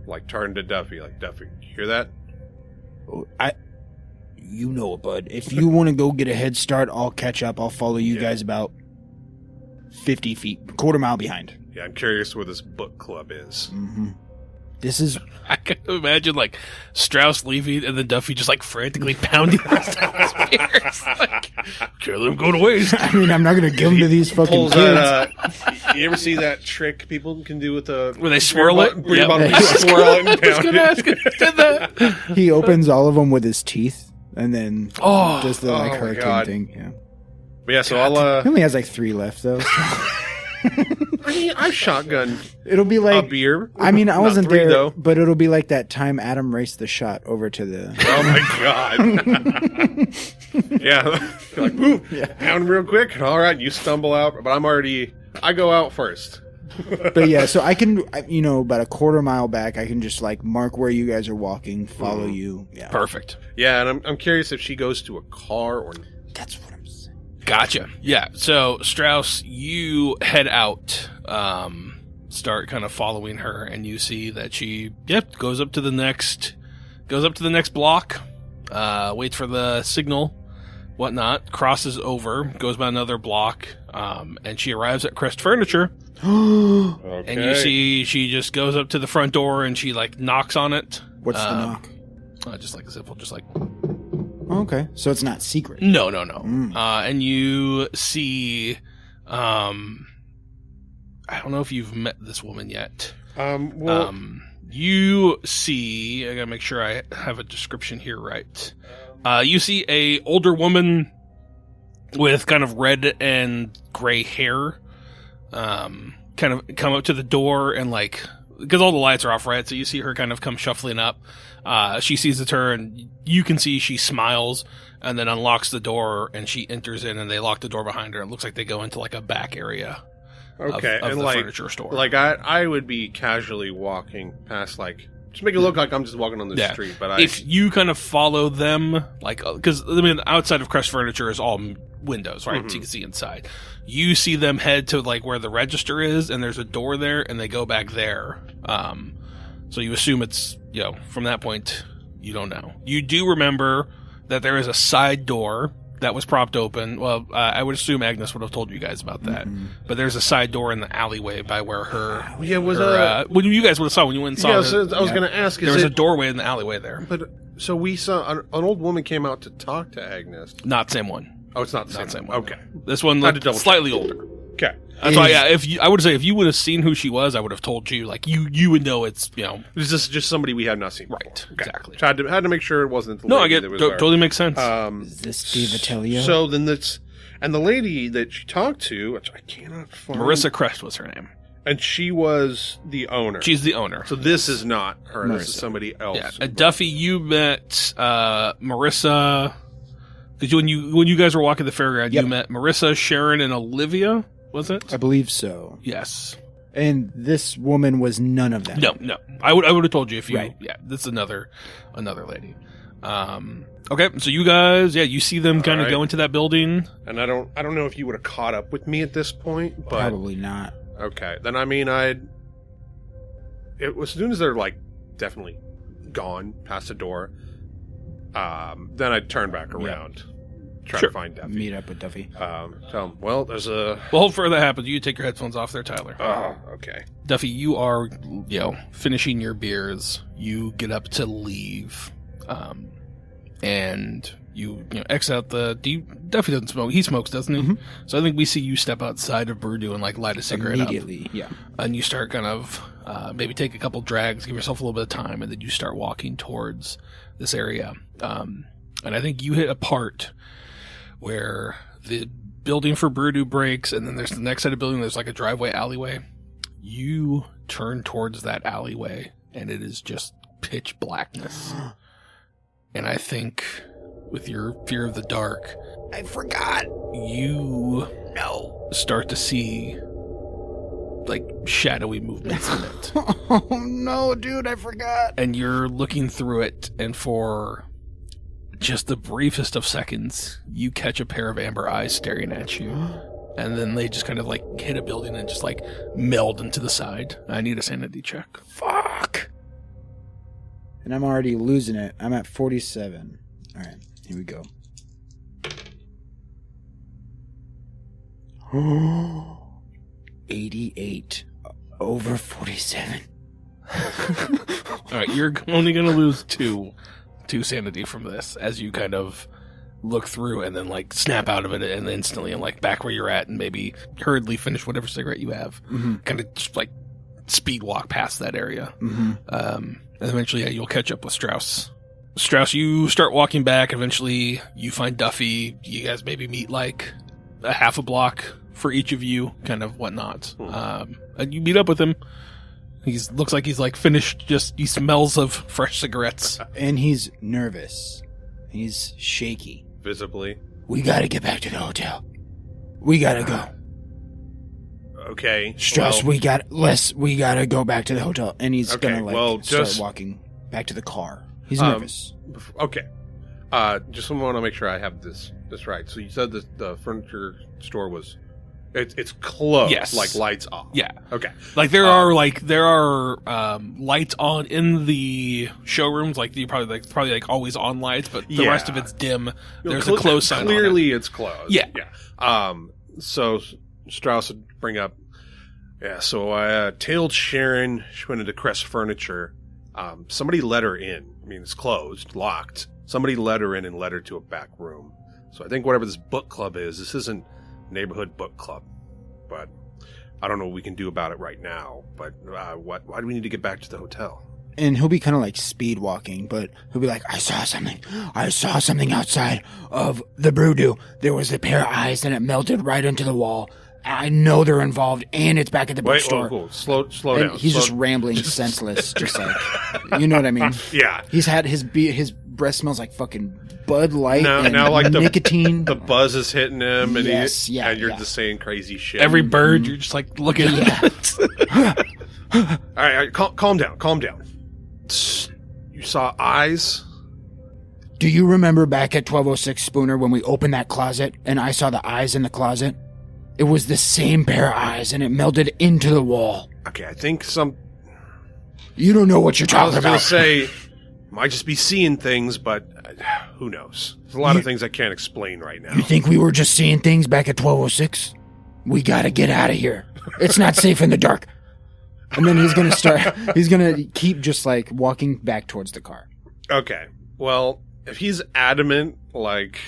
like turn to Duffy, like, Duffy, you hear that? You know it, bud. If you want to go get a head start, I'll catch up. I'll follow you guys about 50 feet, quarter mile behind. Yeah, I'm curious where this book club is. Mm-hmm. This is... I can imagine, like, Strauss leaving and then Duffy just, like, frantically pounding down his spears. Like, can't let him go to waste. I mean, I'm not going to give them to these fucking kids. You ever see that trick people can do with the... Where they swirl it? Swirl it and I was going to ask if you did that. He opens all of them with his teeth and then does the, like, my hurricane God. thing. Yeah. But yeah, so I'll... He only has, like, 3 left, though. I mean, I've shotgunned It'll be like a beer. I mean, I wasn't 3, there, though. but it'll be like that time Adam raced the shot over to the... Oh, my God. Yeah. You're like, woo, pound real quick. All right, you stumble out. But I go out first. But yeah, so I can, about a quarter mile back, I can just like mark where you guys are walking, follow you. Yeah. Perfect. Yeah, and I'm curious if she goes to a car or... That's what I'm saying. Gotcha. Yeah. So Strauss, you head out, start kind of following her, and you see that she, goes up to the next block, waits for the signal, whatnot, crosses over, goes about another block, and she arrives at Crest Furniture. Okay. And you see she just goes up to the front door and she like knocks on it. What's the knock? Just like a simple, just like. Oh, okay, so it's not secret. No. And you see, I don't know if you've met this woman yet. You see, I gotta make sure I have a description here right. You see a older woman with kind of red and gray hair, kind of come up to the door and like, because all the lights are off, right? So you see her kind of come shuffling up. She sees it's her, and you can see she smiles and then unlocks the door, and she enters in, and they lock the door behind her. It looks like they go into like a back area. Okay, of and the like furniture store. Like I would be casually walking past, like, just make it look like I'm just walking on the street. But if you kind of follow them, like, because I mean, outside of Crest Furniture is all windows, right? So you can see inside. You see them head to like where the register is, and there's a door there, and they go back there. So you assume it's, from that point, you don't know. You do remember that there is a side door that was propped open. Well, I would assume Agnes would have told you guys about that. But there's a side door in the alleyway by where her... Yeah, was when you guys would have saw when you went and saw Yeah, her, so I was going to ask, there was a doorway in the alleyway there. But, so we saw, an old woman came out to talk to Agnes. Not the same one. Oh, it's not the same one. Okay. This one Had to looked double slightly older. Okay. That's why, I would say if you would have seen who she was, I would have told you, like, you would know it's, Is this just somebody we have not seen before? Right, Okay. exactly. So I had to make sure it wasn't the No, I lady get that was there. totally makes sense. Is this Steve Attilio? So then and the lady that she talked to, which I cannot find. Marissa Crest was her name. And she was the owner. She's the owner. So this is not her. This is Marissa. somebody else. Yeah, Duffy, you met Marissa. Because when you guys were walking the fairground, Yep. you met Marissa, Sharon, and Olivia. Was it? I believe so. Yes. And this woman was none of them. No. I would have told you if you. Right. Yeah, this is another lady. Okay, so you guys, you see them kind of right. go into that building. And I don't know if you would have caught up with me at this point, but Probably not. okay. Then I mean, it was as soon as they're like definitely gone past the door. Then I'd turn back around, try to find Duffy. Meet up with Duffy. Tell him, well, there's a... Well, before that happens, you take your headphones off there, Tyler. Oh, okay. Duffy, you are, finishing your beers. You get up to leave, and you exit out the... Duffy doesn't smoke. He smokes, doesn't he? Mhm. So I think we see you step outside of Brew and light a cigarette Immediately, yeah. And you start kind of maybe take a couple drags, give yourself a little bit of time, and then you start walking towards this area. And I think you hit a part where the building for Brew breaks, and then there's the next set of building. There's like a driveway alleyway. You turn towards that alleyway, and it is just pitch blackness. And I think with your fear of the dark, I forgot. You start to see like shadowy movements in it. Oh no, dude, I forgot. And you're looking through it, and for just the briefest of seconds, you catch a pair of amber eyes staring at you. And then they just kind of like hit a building and just like meld into the side. I need a sanity check. Fuck. And I'm already losing it. I'm at 47. All right, here we go. 88 over 47. All right, you're only going to lose two sanity from this as you kind of look through and then like snap out of it and instantly and like back where you're at and maybe hurriedly finish whatever cigarette you have. Mm-hmm. Kind of just like speed walk past that area. Mm-hmm. And eventually you'll catch up with Strauss. Strauss, you start walking back. Eventually you find Duffy. You guys maybe meet like a half a block for each of you, kind of whatnot. And you meet up with him. Looks like he's like finished. He smells of fresh cigarettes. And he's nervous. He's shaky. Visibly. We gotta get back to the hotel. We gotta go. Okay. Strauss, we gotta go back to the hotel. And he's Okay, gonna start walking back to the car. He's nervous. Okay. Just want to make sure I have this right. So you said that the furniture store was... It's closed. Yes. Like lights off. Yeah. Okay. Like there are lights on in the showrooms. Like you probably always on lights, but the rest of it's dim. There's a closed sign. Clearly, it's closed. Yeah. Yeah. So Strauss would bring up. Yeah. So I tailed Sharon. She went into Crest Furniture. Somebody let her in. I mean, it's closed, locked. Somebody let her in and led her to a back room. So I think whatever this book club is, this isn't neighborhood book club, but I don't know what we can do about it right now. But why do we need to get back to the hotel? And he'll be kind of like speed walking, but he'll be like, I saw something outside of the Brew. There was a pair of eyes and it melted right into the wall. I know they're involved, and it's back at the bookstore. Wait, slow and down. He's just rambling, senseless, just like, you know what I mean? Yeah. He's had his breath smells like fucking Bud Light and now like nicotine. The buzz is hitting him, and and you're just saying crazy shit. Every bird, you're just like looking at. All right, calm down. You saw eyes? Do you remember back at 1206 Spooner when we opened that closet and I saw the eyes in the closet? It was the same pair of eyes and it melted into the wall. Okay, I think You don't know what you're talking about. I was going to say, might just be seeing things, but who knows? There's a lot of things I can't explain right now. You think we were just seeing things back at 1206? We gotta get out of here. It's not safe in the dark. And then he's gonna keep just like walking back towards the car. Okay. Well, if he's adamant, like,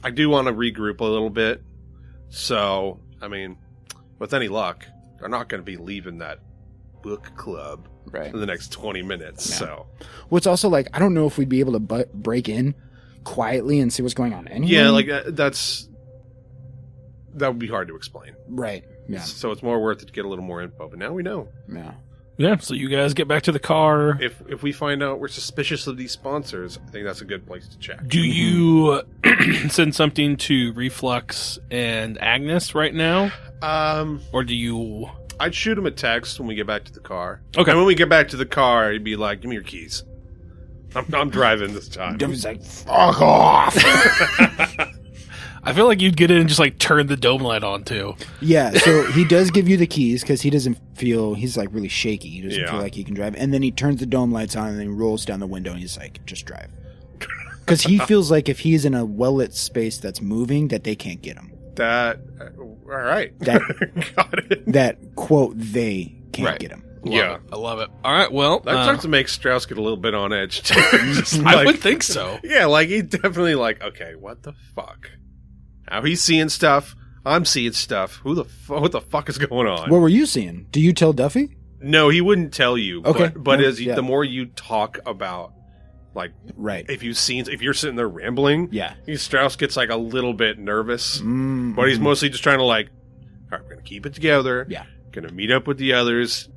I do want to regroup a little bit. So, I mean, with any luck, they're not going to be leaving that book club in the next 20 minutes. No. So, well, it's also like, I don't know if we'd be able to break in quietly and see what's going on anyway. yeah, like, that would be hard to explain. Right. Yeah. So it's more worth it to get a little more info. But now we know. Yeah. Yeah, so you guys get back to the car. If we find out we're suspicious of these sponsors, I think that's a good place to check. Do you send something to Reflux and Agnes right now? Or do you... I'd shoot him a text when we get back to the car. Okay. And when we get back to the car, he'd be like, give me your keys. I'm driving this time. Dude's like, fuck off. I feel like you'd get in and just like turn the dome light on too. Yeah, so he does give you the keys because he doesn't feel, he's like really shaky. He doesn't feel like he can drive. And then he turns the dome lights on and then he rolls down the window and he's like, just drive. Because he feels like if he's in a well-lit space that's moving, that they can't get him. All right. Got it. That, quote, they can't get him. Love it. I love it. All right, well. That starts to make Strauss get a little bit on edge, too. I would think so. Yeah, like, he definitely like, okay, what the fuck? Now he's seeing stuff. I'm seeing stuff. What the fuck is going on? What were you seeing? Do you tell Duffy? No, he wouldn't tell you. Okay. But the more you talk about, like, right, if you're sitting there rambling, Strauss gets like a little bit nervous. But he's mostly just trying to like, all right, we're gonna keep it together. Yeah, gonna meet up with the others.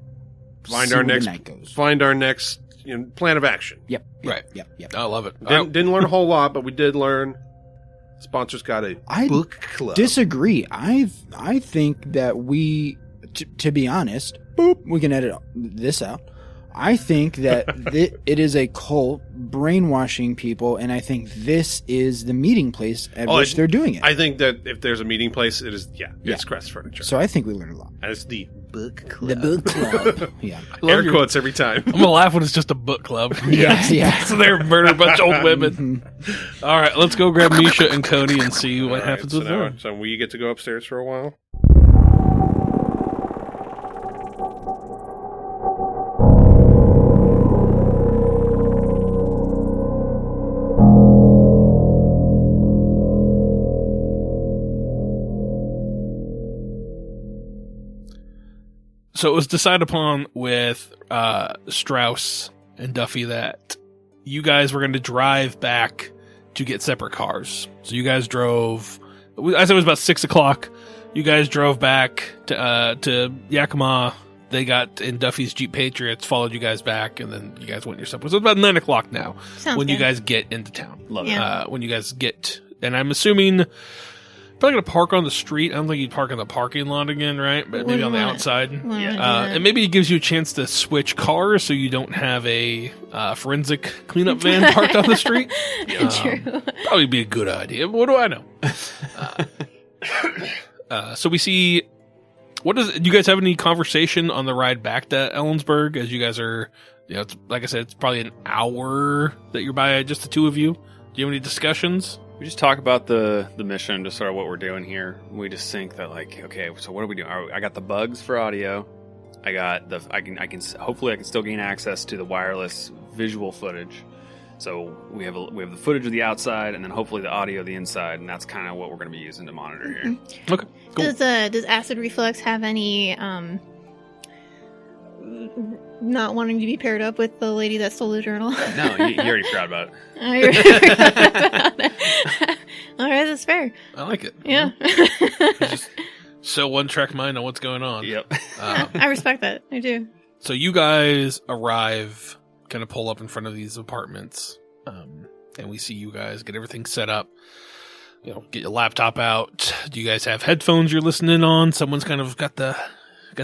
Find our next plan of action. Yep. Right. Yep. I love it. Didn't learn a whole lot, but we did learn. Sponsors got a book club. Disagree. I think that we, to be honest, we can edit this out. I think that it is a cult brainwashing people, and I think this is the meeting place at which they're doing it. I think that if there's a meeting place, it is it's Crest Furniture. So I think we learned a lot. As the book club. The book club. Yeah. Air quotes every time. I'm gonna laugh when it's just a book club. Yeah. So they're murdering a bunch of old women. All right, let's go grab Misha and Cody and see what happens with them. So we get to go upstairs for a while. So it was decided upon with Strauss and Duffy that you guys were going to drive back to get separate cars. So you guys drove, I said it was about 6 o'clock. You guys drove back to Yakima. They got in Duffy's Jeep Patriots, followed you guys back, and then you guys went your separate. So it's about 9 o'clock now. Sounds when good. you guys get into town. Love it. Yeah. When you guys get, and I'm assuming probably going to park on the street. I don't think you'd park in the parking lot again, right? But maybe on the outside. And maybe it gives you a chance to switch cars so you don't have a forensic cleanup van parked on the street. True. Probably be a good idea. But what do I know? So we see. Do you guys have any conversation on the ride back to Ellensburg as you guys are, it's, like I said, it's probably an hour that you're by just the two of you. Do you have any discussions? We just talk about the mission, just sort of what we're doing here. We just think that, like, okay, so what are we doing? I got the bugs for audio. I got hopefully I can still gain access to the wireless visual footage. So we have the footage of the outside, and then hopefully the audio of the inside, and that's kind of what we're going to be using to monitor here. Okay, cool. Does Acid Reflux have any not wanting to be paired up with the lady that stole the journal? No, you already forgot about it. Oh, you already forgot about it. All right, that's fair. I like it. Yeah. Just so one track mind on what's going on. Yep. I respect that. I do. So you guys arrive, kind of pull up in front of these apartments, and we see you guys get everything set up. Get your laptop out. Do you guys have headphones you're listening on? Someone's kind of got the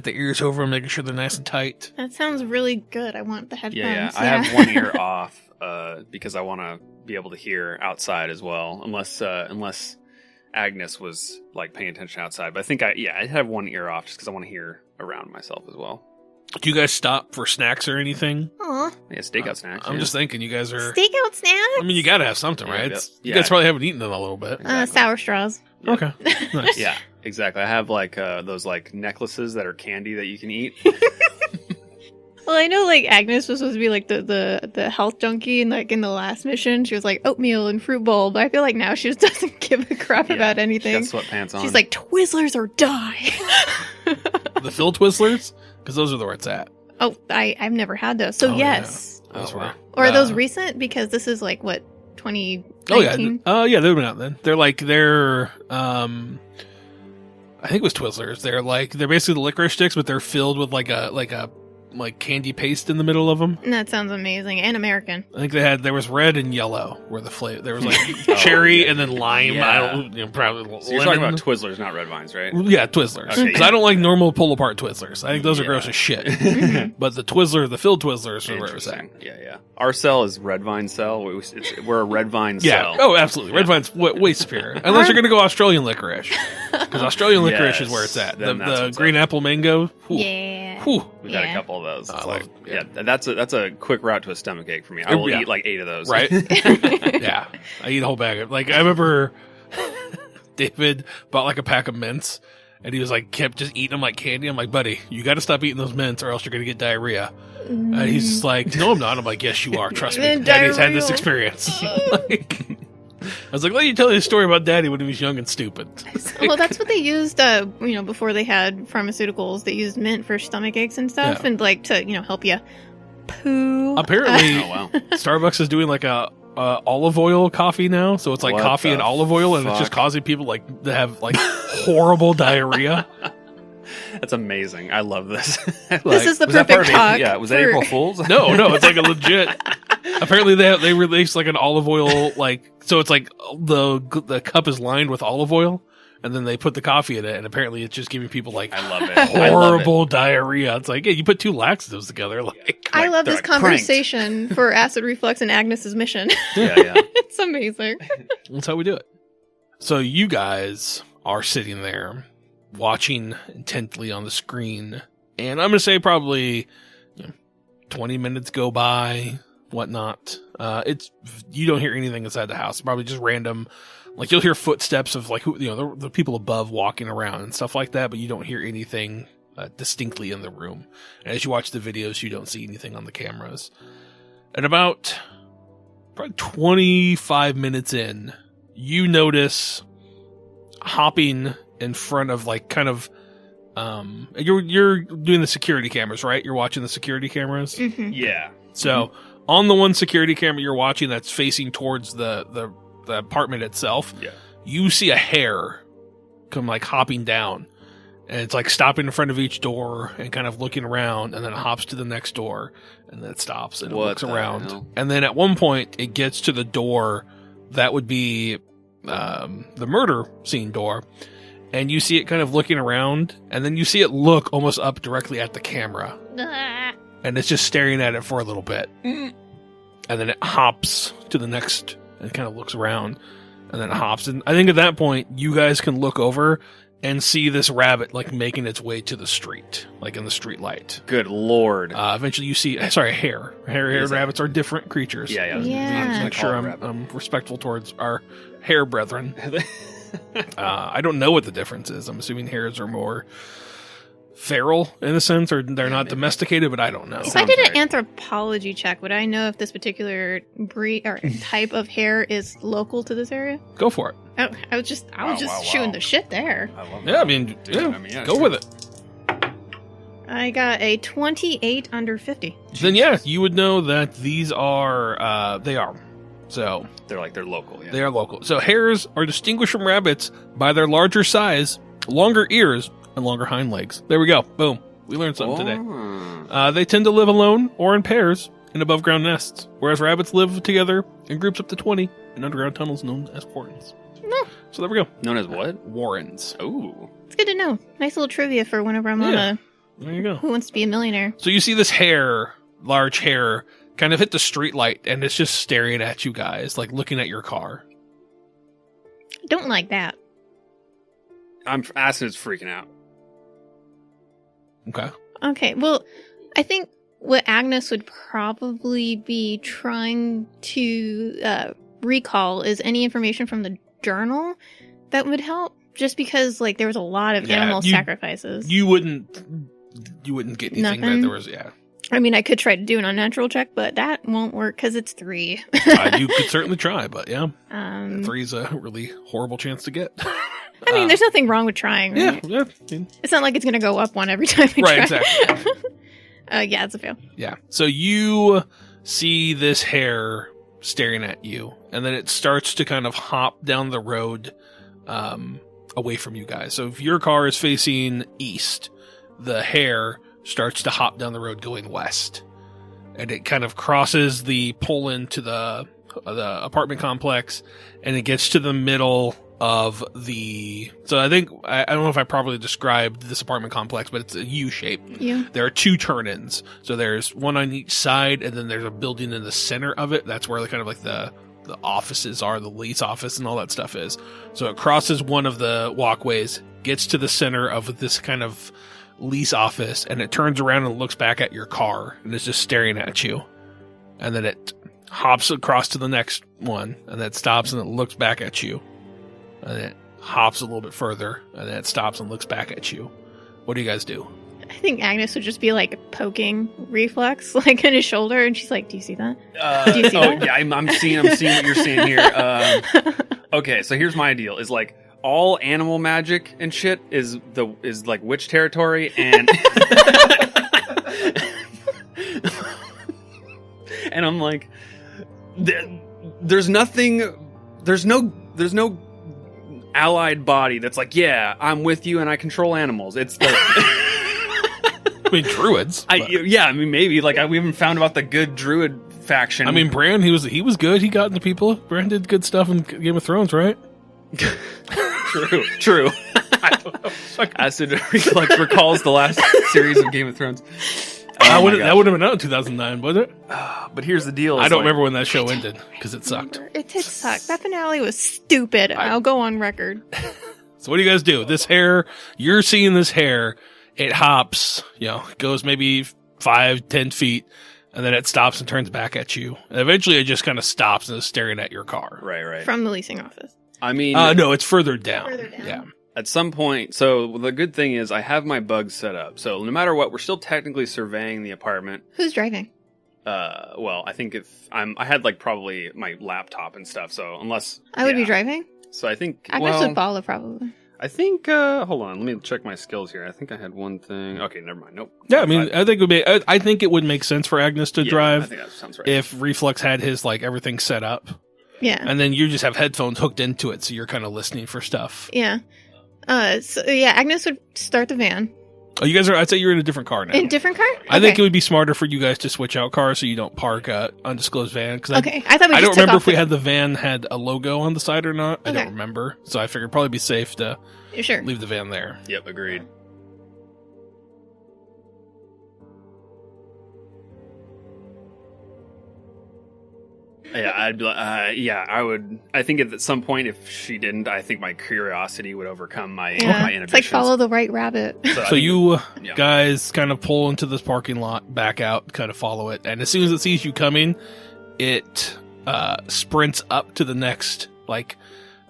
ears over them, making sure they're nice and tight. That sounds really good. I want the headphones. Yeah. I have one ear off because I want to be able to hear outside as well, unless Agnes was like paying attention outside. But I think I have one ear off just because I want to hear around myself as well. Do you guys stop for snacks or anything? Aw. Yeah, stakeout snacks. I'm just thinking you guys are... Stakeout snacks? I mean, you gotta have something, right? You guys probably haven't eaten in a little bit. Sour straws. Yeah. Okay. Nice. Yeah, exactly. I have like those like necklaces that are candy that you can eat. Well, I know like Agnes was supposed to be like the health junkie, and like in the last mission she was like oatmeal and fruit bowl, but I feel like now she just doesn't give a crap about anything. She's got sweatpants on. She's like Twizzlers or die. The Phil Twizzlers? Because those are where it's at. Oh, I've never had those. So yes. Yeah. Those were. Or are those recent? Because this is like what, 2019? Oh yeah, they've been out then. They're I think it was Twizzlers. They're basically the licorice sticks, but they're filled with like candy paste in the middle of them. That sounds amazing. And American. I think there was red and yellow were the flavor. There was like cherry and then lime. Yeah. I don't, probably So you're talking about Twizzlers, not Red Vines, right? Yeah, Twizzlers. Okay, Because I don't like normal pull apart Twizzlers. I think those are gross as shit. But the filled Twizzlers are where it was at. Yeah. Our cell is Red Vine cell. We're a Red Vine Yeah. cell. Oh, absolutely. Red Vine's way superior. Unless you're going to go Australian licorice. Because Australian licorice is where it's at. Then that's The what's green apple mango. Ooh. Yeah. Whew. We've had a Yeah. couple of those. It's I like, love- yeah. that's a quick route to a stomach ache for me. I will Yeah. eat like 8 of those. Right? Yeah. I eat a whole bag of, like, I remember David bought like a pack of mints and he was like, kept just eating them like candy. I'm like, buddy, you got to stop eating those mints or else you're going to get diarrhea. And he's just like, no, I'm not. I'm like, yes, you are. Trust me. Daddy's had this Diarrhea. experience. Like, I was like, let me tell you a story about Daddy when he was young and stupid. Well, that's what they used, before they had pharmaceuticals. They used mint for stomach aches and stuff, Yeah. and like to, help you poo. Apparently, Oh, wow. Starbucks is doing like a olive oil coffee now, so it's like What coffee the and olive oil, and it's just fuck? causing people like to have like horrible diarrhea. That's amazing. I love this. This is the Was that part perfect of talk. Yeah, was that for- April Fool's? No, it's like a legit. Apparently, they released like an olive oil, like, so it's like the cup is lined with olive oil, and then they put the coffee in it, and apparently it's just giving people like I love it. I love it. horrible diarrhea. It's like, yeah, you put 2 laxatives together, like, I love they're this like conversation for acid reflux and Agnes's mission. Yeah, yeah. It's amazing. that's how we do it. So you guys are sitting there watching intently on the screen, and I'm gonna say probably 20 minutes go by, whatnot. You don't hear anything inside the house. Probably just random, like you'll hear footsteps of like who the people above walking around and stuff like that, but you don't hear anything distinctly in the room. And as you watch the videos, you don't see anything on the cameras. At about probably 25 minutes in, you notice hopping in front of like kind of you're doing the security cameras, right? You're watching the security cameras. Mhm. Yeah. So on the one security camera you're watching that's facing towards the apartment itself, Yeah. you see a hare come like hopping down, and it's like stopping in front of each door and kind of looking around, and then it hops to the next door, and then it stops and it What looks the around, hell? and then at one point it gets to the door that would be the murder scene door. And you see it kind of looking around, and then you see it look almost up directly at the camera. Ah. And it's just staring at it for a little bit. And then it hops to the next, and kind of looks around, and then it hops. And I think at that point, you guys can look over and see this rabbit, like, making its way to the street, like in the street light. Good lord. Eventually you see, sorry, hare. Hare-haired Is it? rabbits are different creatures. Yeah. Yeah. Just make sure I'm respectful towards our hare brethren. I don't know what the difference is. I'm assuming hares are more feral in a sense, or they're not domesticated, but I don't know. If I did Sounds an right. anthropology check, would I know if this particular breed or type of hare is local to this area? Go for it. I was just Wow. shooting the shit there. I love Yeah, I mean, Dude, yeah, I mean, yeah, go sure. with it. I got a 28 under 50. Then yeah, you would know that these are they are. So They're local. Yeah. they are local. So hares are distinguished from rabbits by their larger size, longer ears, and longer hind legs. There we go. Boom. We learned something today. Oh. They tend to live alone or in pairs in above ground nests, whereas rabbits live together in groups up to 20 in underground tunnels known as warrens. No. So there we go. Known as what? Warrens. Ooh. It's good to know. Nice little trivia for whenever I'm on Yeah. a There you go. Who Wants to Be a Millionaire. So you see this hare, large hare, kind of hit the street light, and it's just staring at you guys, like looking at your car. Don't like that. Acid's freaking out. Okay. Okay, well, I think what Agnes would probably be trying to recall is any information from the journal that would help. Just because, like, there was a lot of Yeah, animal you- sacrifices. You wouldn't get anything that Nothing? there was, yeah. I mean, I could try to do an unnatural check, but that won't work because it's 3. You could certainly try, but yeah. I 3's a really horrible chance to get. mean, there's nothing wrong with trying, right? Yeah, yeah. It's not like it's going to go up one every time we Right, try. exactly. Yeah, it's a fail. Yeah. So you see this hare staring at you, and then it starts to kind of hop down the road away from you guys. So if your car is facing east, the hare starts to hop down the road going west. And it kind of crosses the pull into the apartment complex, and it gets to the middle of the... So I think, I don't know if I properly described this apartment complex, but it's a U shape. Yeah. There are 2 turn-ins. So there's one on each side, and then there's a building in the center of it. That's where kind of like the offices are, the lease office and all that stuff is. So it crosses one of the walkways, gets to the center of this kind of lease office, and it turns around and looks back at your car, and it's just staring at you. And then it hops across to the next one, and then it stops and it looks back at you. And then it hops a little bit further, and then it stops and looks back at you. What do you guys do? I think Agnes would just be like poking Reflux like in his shoulder, and she's like, "Do you see that? Do you see that?" Yeah, I'm seeing what you're seeing here. Okay, so here's my deal: is like all animal magic and shit is like witch territory, and and I'm like, there's no allied body that's like, yeah, I'm with you and I control animals. It's the I mean, druids. I mean, maybe like we haven't found about the good druid faction. I mean, Bran, he was good. He got into people. Bran did good stuff in Game of Thrones, right? True. I don't know. Acid Reflux recalls the last series of Game of Thrones. That would have been out in 2009, wasn't it? But here's the deal. I don't remember when that show ended because it sucked. It did suck. That finale was stupid. I'll go on record. So what do you guys do? This hare, you're seeing this hare. It hops, goes maybe 5-10 feet, and then it stops and turns back at you. And eventually it just kind of stops and is staring at your car. Right. From the leasing office. I mean... no, it's further down. Yeah. At some point, so the good thing is I have my bugs set up. So no matter what, we're still technically surveying the apartment. Who's driving? Well, I think I had like probably my laptop and stuff. So unless I would be driving. So I think Agnes would follow probably. I think. Hold on, let me check my skills here. I think I had one thing. Okay, never mind. Nope. Yeah, I mean, I think it would make sense for Agnes to drive. I think that sounds right. If Reflux had his like everything set up. Yeah. And then you just have headphones hooked into it, so you're kind of listening for stuff. Yeah. Agnes would start the van. Oh, you guys are, I'd say you're in a different car now. In a different car? Okay. I think it would be smarter for you guys to switch out cars so you don't park a undisclosed van. I thought we just I don't took remember off if we had the van had a logo on the side or not. I Okay. don't remember. So I figured it'd probably be safe to Sure. leave the van there. Yep, agreed. Yeah, I'd be like, I would. I think at some point, if she didn't, I think my curiosity would overcome my inhibitions. It's like follow the right rabbit. So you guys kind of pull into this parking lot, back out, kind of follow it, and as soon as it sees you coming, it sprints up to the next,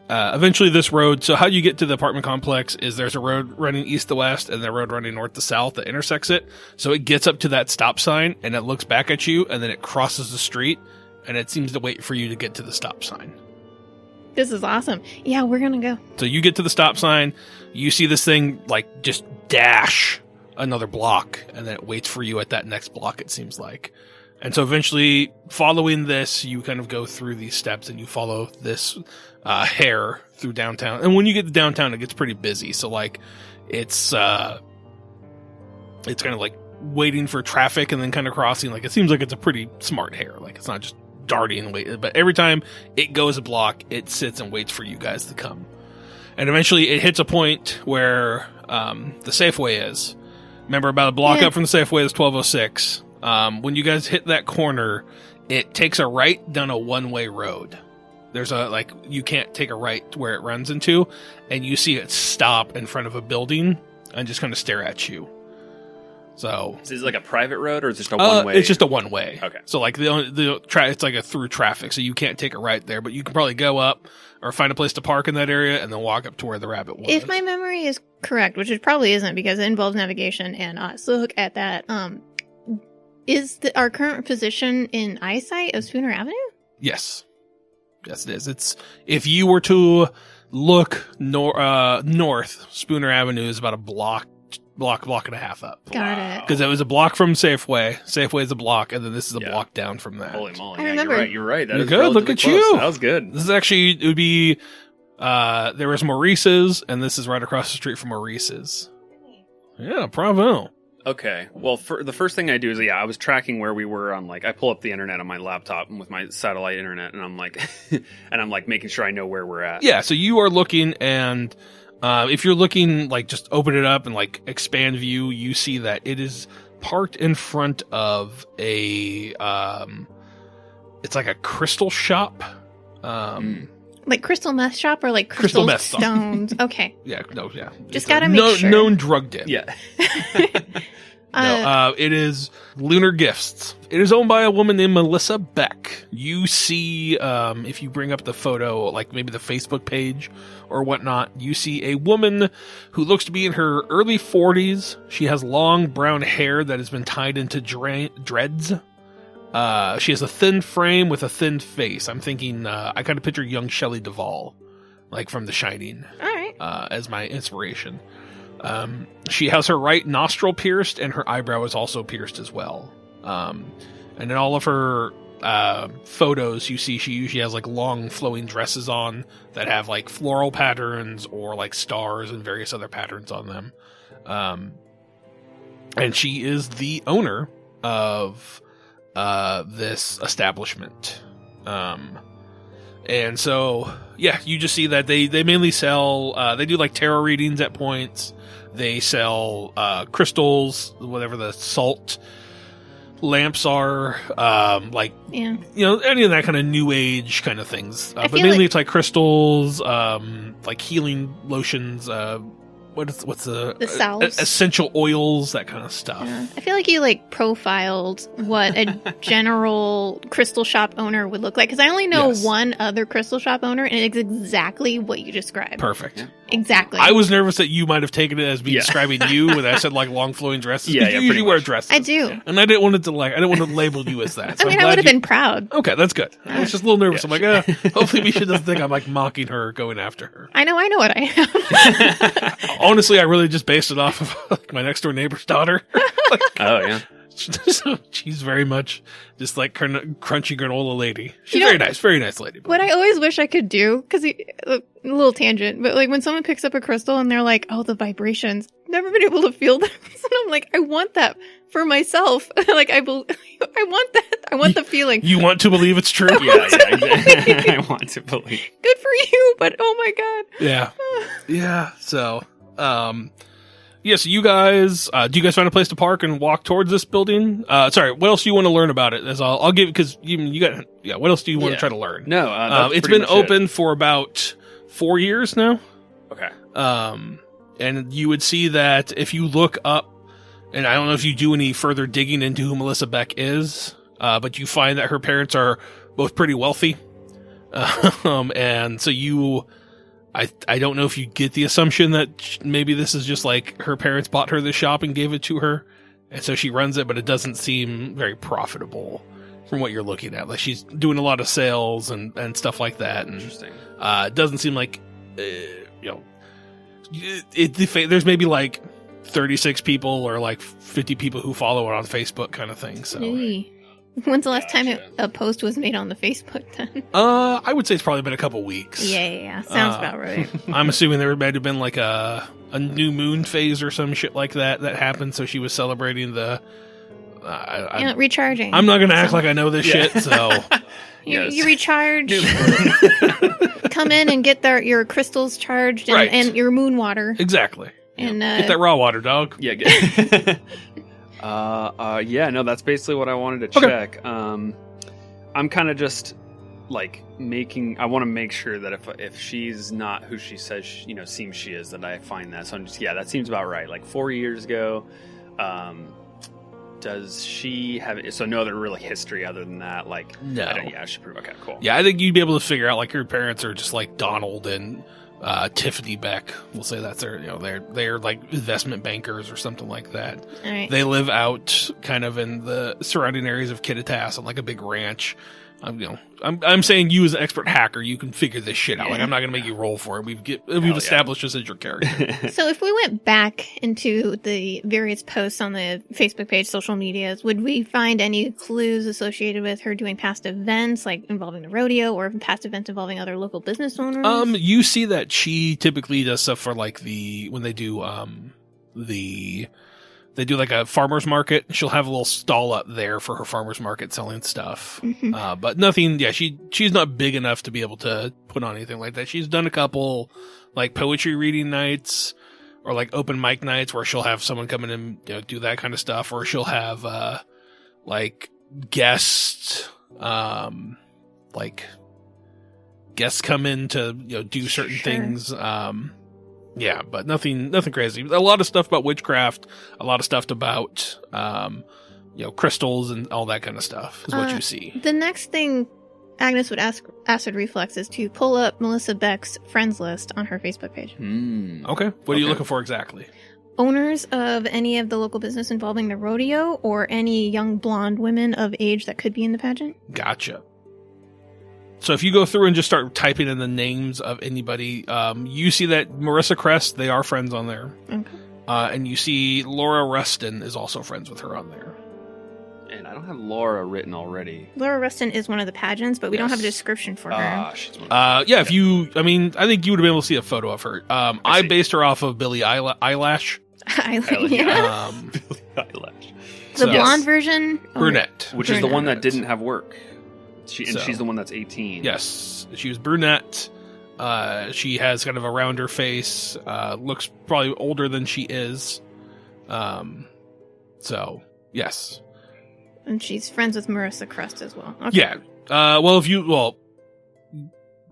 eventually this road. So how you get to the apartment complex is there's a road running east to west and a road running north to south that intersects it. So it gets up to that stop sign and it looks back at you and then it crosses the street and it seems to wait for you to get to the stop sign. This is awesome. Yeah, we're gonna go. So you get to the stop sign, you see this thing just dash another block, and then it waits for you at that next block, it seems like. And so eventually, following this, you kind of go through these steps and you follow this hare through downtown. And when you get to downtown, it gets pretty busy. So it's kind of waiting for traffic and then kind of crossing. It seems like it's a pretty smart hare. It's not just darting and waiting, but every time it goes a block, it sits and waits for you guys to come. And eventually it hits a point where the Safeway is. Remember, about a block up from the Safeway is 1206. When you guys hit that corner, it takes a right down a one-way road. There's you can't take a right to where it runs into, and you see it stop in front of a building and just kind of stare at you. So is it like a private road or is it just a one-way? It's just a one-way. Okay. So it's like a through traffic, so you can't take a right there, but you can probably go up or find a place to park in that area and then walk up to where the rabbit was. If my memory is correct, which it probably isn't because it involves navigation and us, look at that. Is our current position in eyesight of Spooner Avenue? Yes. Yes, it is. It's if you were to look north, Spooner Avenue is about a block and a half up. Got it. Because it was a block from Safeway. Safeway is a block, and then this is a block down from that. Holy moly! I remember. You're right. That You're is good. Look relatively at close. you. That was good. This is actually it would be. There was Maurice's, and this is right across the street from Maurice's. Yeah, bravo. Okay. Well, the first thing I do is, I was tracking where we were on, I pull up the internet on my laptop with my satellite internet, and I'm making sure I know where we're at. Yeah, so you are looking, and if you're looking, just open it up and, expand view, you see that it is parked in front of a, it's like a crystal shop. Like crystal meth shop or like crystal meth shop. stones? Okay. Yeah, no, yeah. Just gotta make sure. Known drug den. Yeah. It is Lunar Gifts. It is owned by a woman named Melissa Beck. You see, if you bring up the photo, like maybe the Facebook page or whatnot, you see a woman who looks to be in her early 40s. She has long brown hair that has been tied into dreads. She has a thin frame with a thin face. I'm thinking, I kind of picture young Shelley Duvall, like from The Shining, All right. as my inspiration. She has her right nostril pierced, and her eyebrow is also pierced as well. And in all of her photos, you see she usually has like long flowing dresses on that have like floral patterns or like stars and various other patterns on them. And she is the owner of this establishment. And so, yeah, you just see that they mainly sell, they do like tarot readings at points. They sell crystals, whatever the salt lamps are, Yeah. any of that kind of new age kind of things. I But feel mainly like- it's like crystals, like healing lotions, what's the salves. essential oils, that kind of stuff. Yeah. I feel like you like profiled what a general crystal shop owner would look like, because I only know Yes. one other crystal shop owner, and it's exactly what you described. Perfect. Yeah. Exactly. I was nervous that you might have taken it as me Yeah. describing you when I said like long flowing dresses. Yeah, 'Cause yeah, you usually pretty wear much. dresses. I do. And I didn't want to label you as that. So I mean, I'm I would glad have been proud. Okay, that's good. I was just a little nervous. I'm like, hopefully Misha doesn't think I'm like mocking her or going after her. I know what I am. Honestly, I really just based it off of like, my next door neighbor's daughter. Oh yeah. So she's very much just like crunchy granola lady. She's You know- very nice lady. What I always wish I could do, because a little tangent, but like when someone picks up a crystal and they're like, "Oh, the vibrations," never been able to feel them. So I'm like, I want that for myself. Like I want that. I want the feeling. You want to believe it's true? Yeah, I want to believe. Good for you, but oh my god. Yeah. Yeah. So, yeah, so you guys, do you guys find a place to park and walk towards this building? Sorry, what else do you want to learn about it? As I'll give, because you got, yeah, what else do you want to Yeah. try to learn? No, that's it's pretty been much open for about 4 years now. Okay. And you would see that if you look up, and I don't know if you do any further digging into who Melissa Beck is, but you find that her parents are both pretty wealthy. And so I don't know if you get the assumption that maybe this is just like her parents bought her the shop and gave it to her, and so she runs it, but it doesn't seem very profitable from what you're looking at. Like she's doing a lot of sales and stuff like that, and Interesting. it doesn't seem like there's maybe like 36 people or like 50 people who follow it on Facebook kind of thing. So Hey. When's the last time Gotcha. a post was made on the Facebook then? I would say it's probably been a couple weeks. Yeah. Sounds about right. I'm assuming there might have been like a new moon phase or some shit like that happened, so she was celebrating the Recharging. I'm not gonna act like I know this shit, so You Yes. recharge. Come in and get your crystals charged and, Right. and your moon water. exactly. And Get that raw water, dog. Yeah. Good. Yeah. No, that's basically what I wanted to Okay. check. I'm kind of just like I want to make sure that if she's not who she says seems she is, that I find that. So I'm just that seems about right. Like 4 years ago, does she have so no other really history other than that? Like No. I should prove. Okay, cool. Yeah, I think you'd be able to figure out like her parents are just like Donald and Tiffany Beck. We'll say that's they're like investment bankers or something like that. all right. They live out kind of in the surrounding areas of Kittitas on like a big ranch. I'm saying you as an expert hacker, you can figure this shit out. Like I'm not gonna make you roll for it. We've established this as your character. So if we went back into the various posts on the Facebook page, social medias, would we find any clues associated with her doing past events, like involving the rodeo, or past events involving other local business owners? You see that she typically does stuff for like when they do they do like a farmer's market. She'll have a little stall up there for her farmer's market selling stuff. Mhm. But nothing, she's not big enough to be able to put on anything like that. She's done a couple like poetry reading nights or like open mic nights where she'll have someone come in and do that kind of stuff, or she'll have like guests, like guests come in to do certain things. Yeah, but nothing crazy. A lot of stuff about witchcraft, a lot of stuff about crystals and all that kind of stuff is what you see. The next thing Agnes would ask Acid Reflux is to pull up Melissa Beck's friends list on her Facebook page. Okay. What are you looking for exactly? Owners of any of the local business involving the rodeo or any young blonde women of age that could be in the pageant. Gotcha. So if you go through and just start typing in the names of anybody, you see that Marissa Crest, they are friends on there. Okay. And you see Laura Rustin is also friends with her on there. And I don't have Laura written already. Laura Rustin is one of the pageants, but we don't have a description for her. She's one yeah, I think you would have been able to see a photo of her. I based her off of Billie Eyelash. Yeah. Billie Eyelash. The blonde version? Brunette. Which is the one that didn't have work. She's the one that's 18. Yes. She was brunette. She has kind of a rounder face. Looks probably older than she is. So, yes. And she's friends with Marissa Crest as well. Okay. Yeah.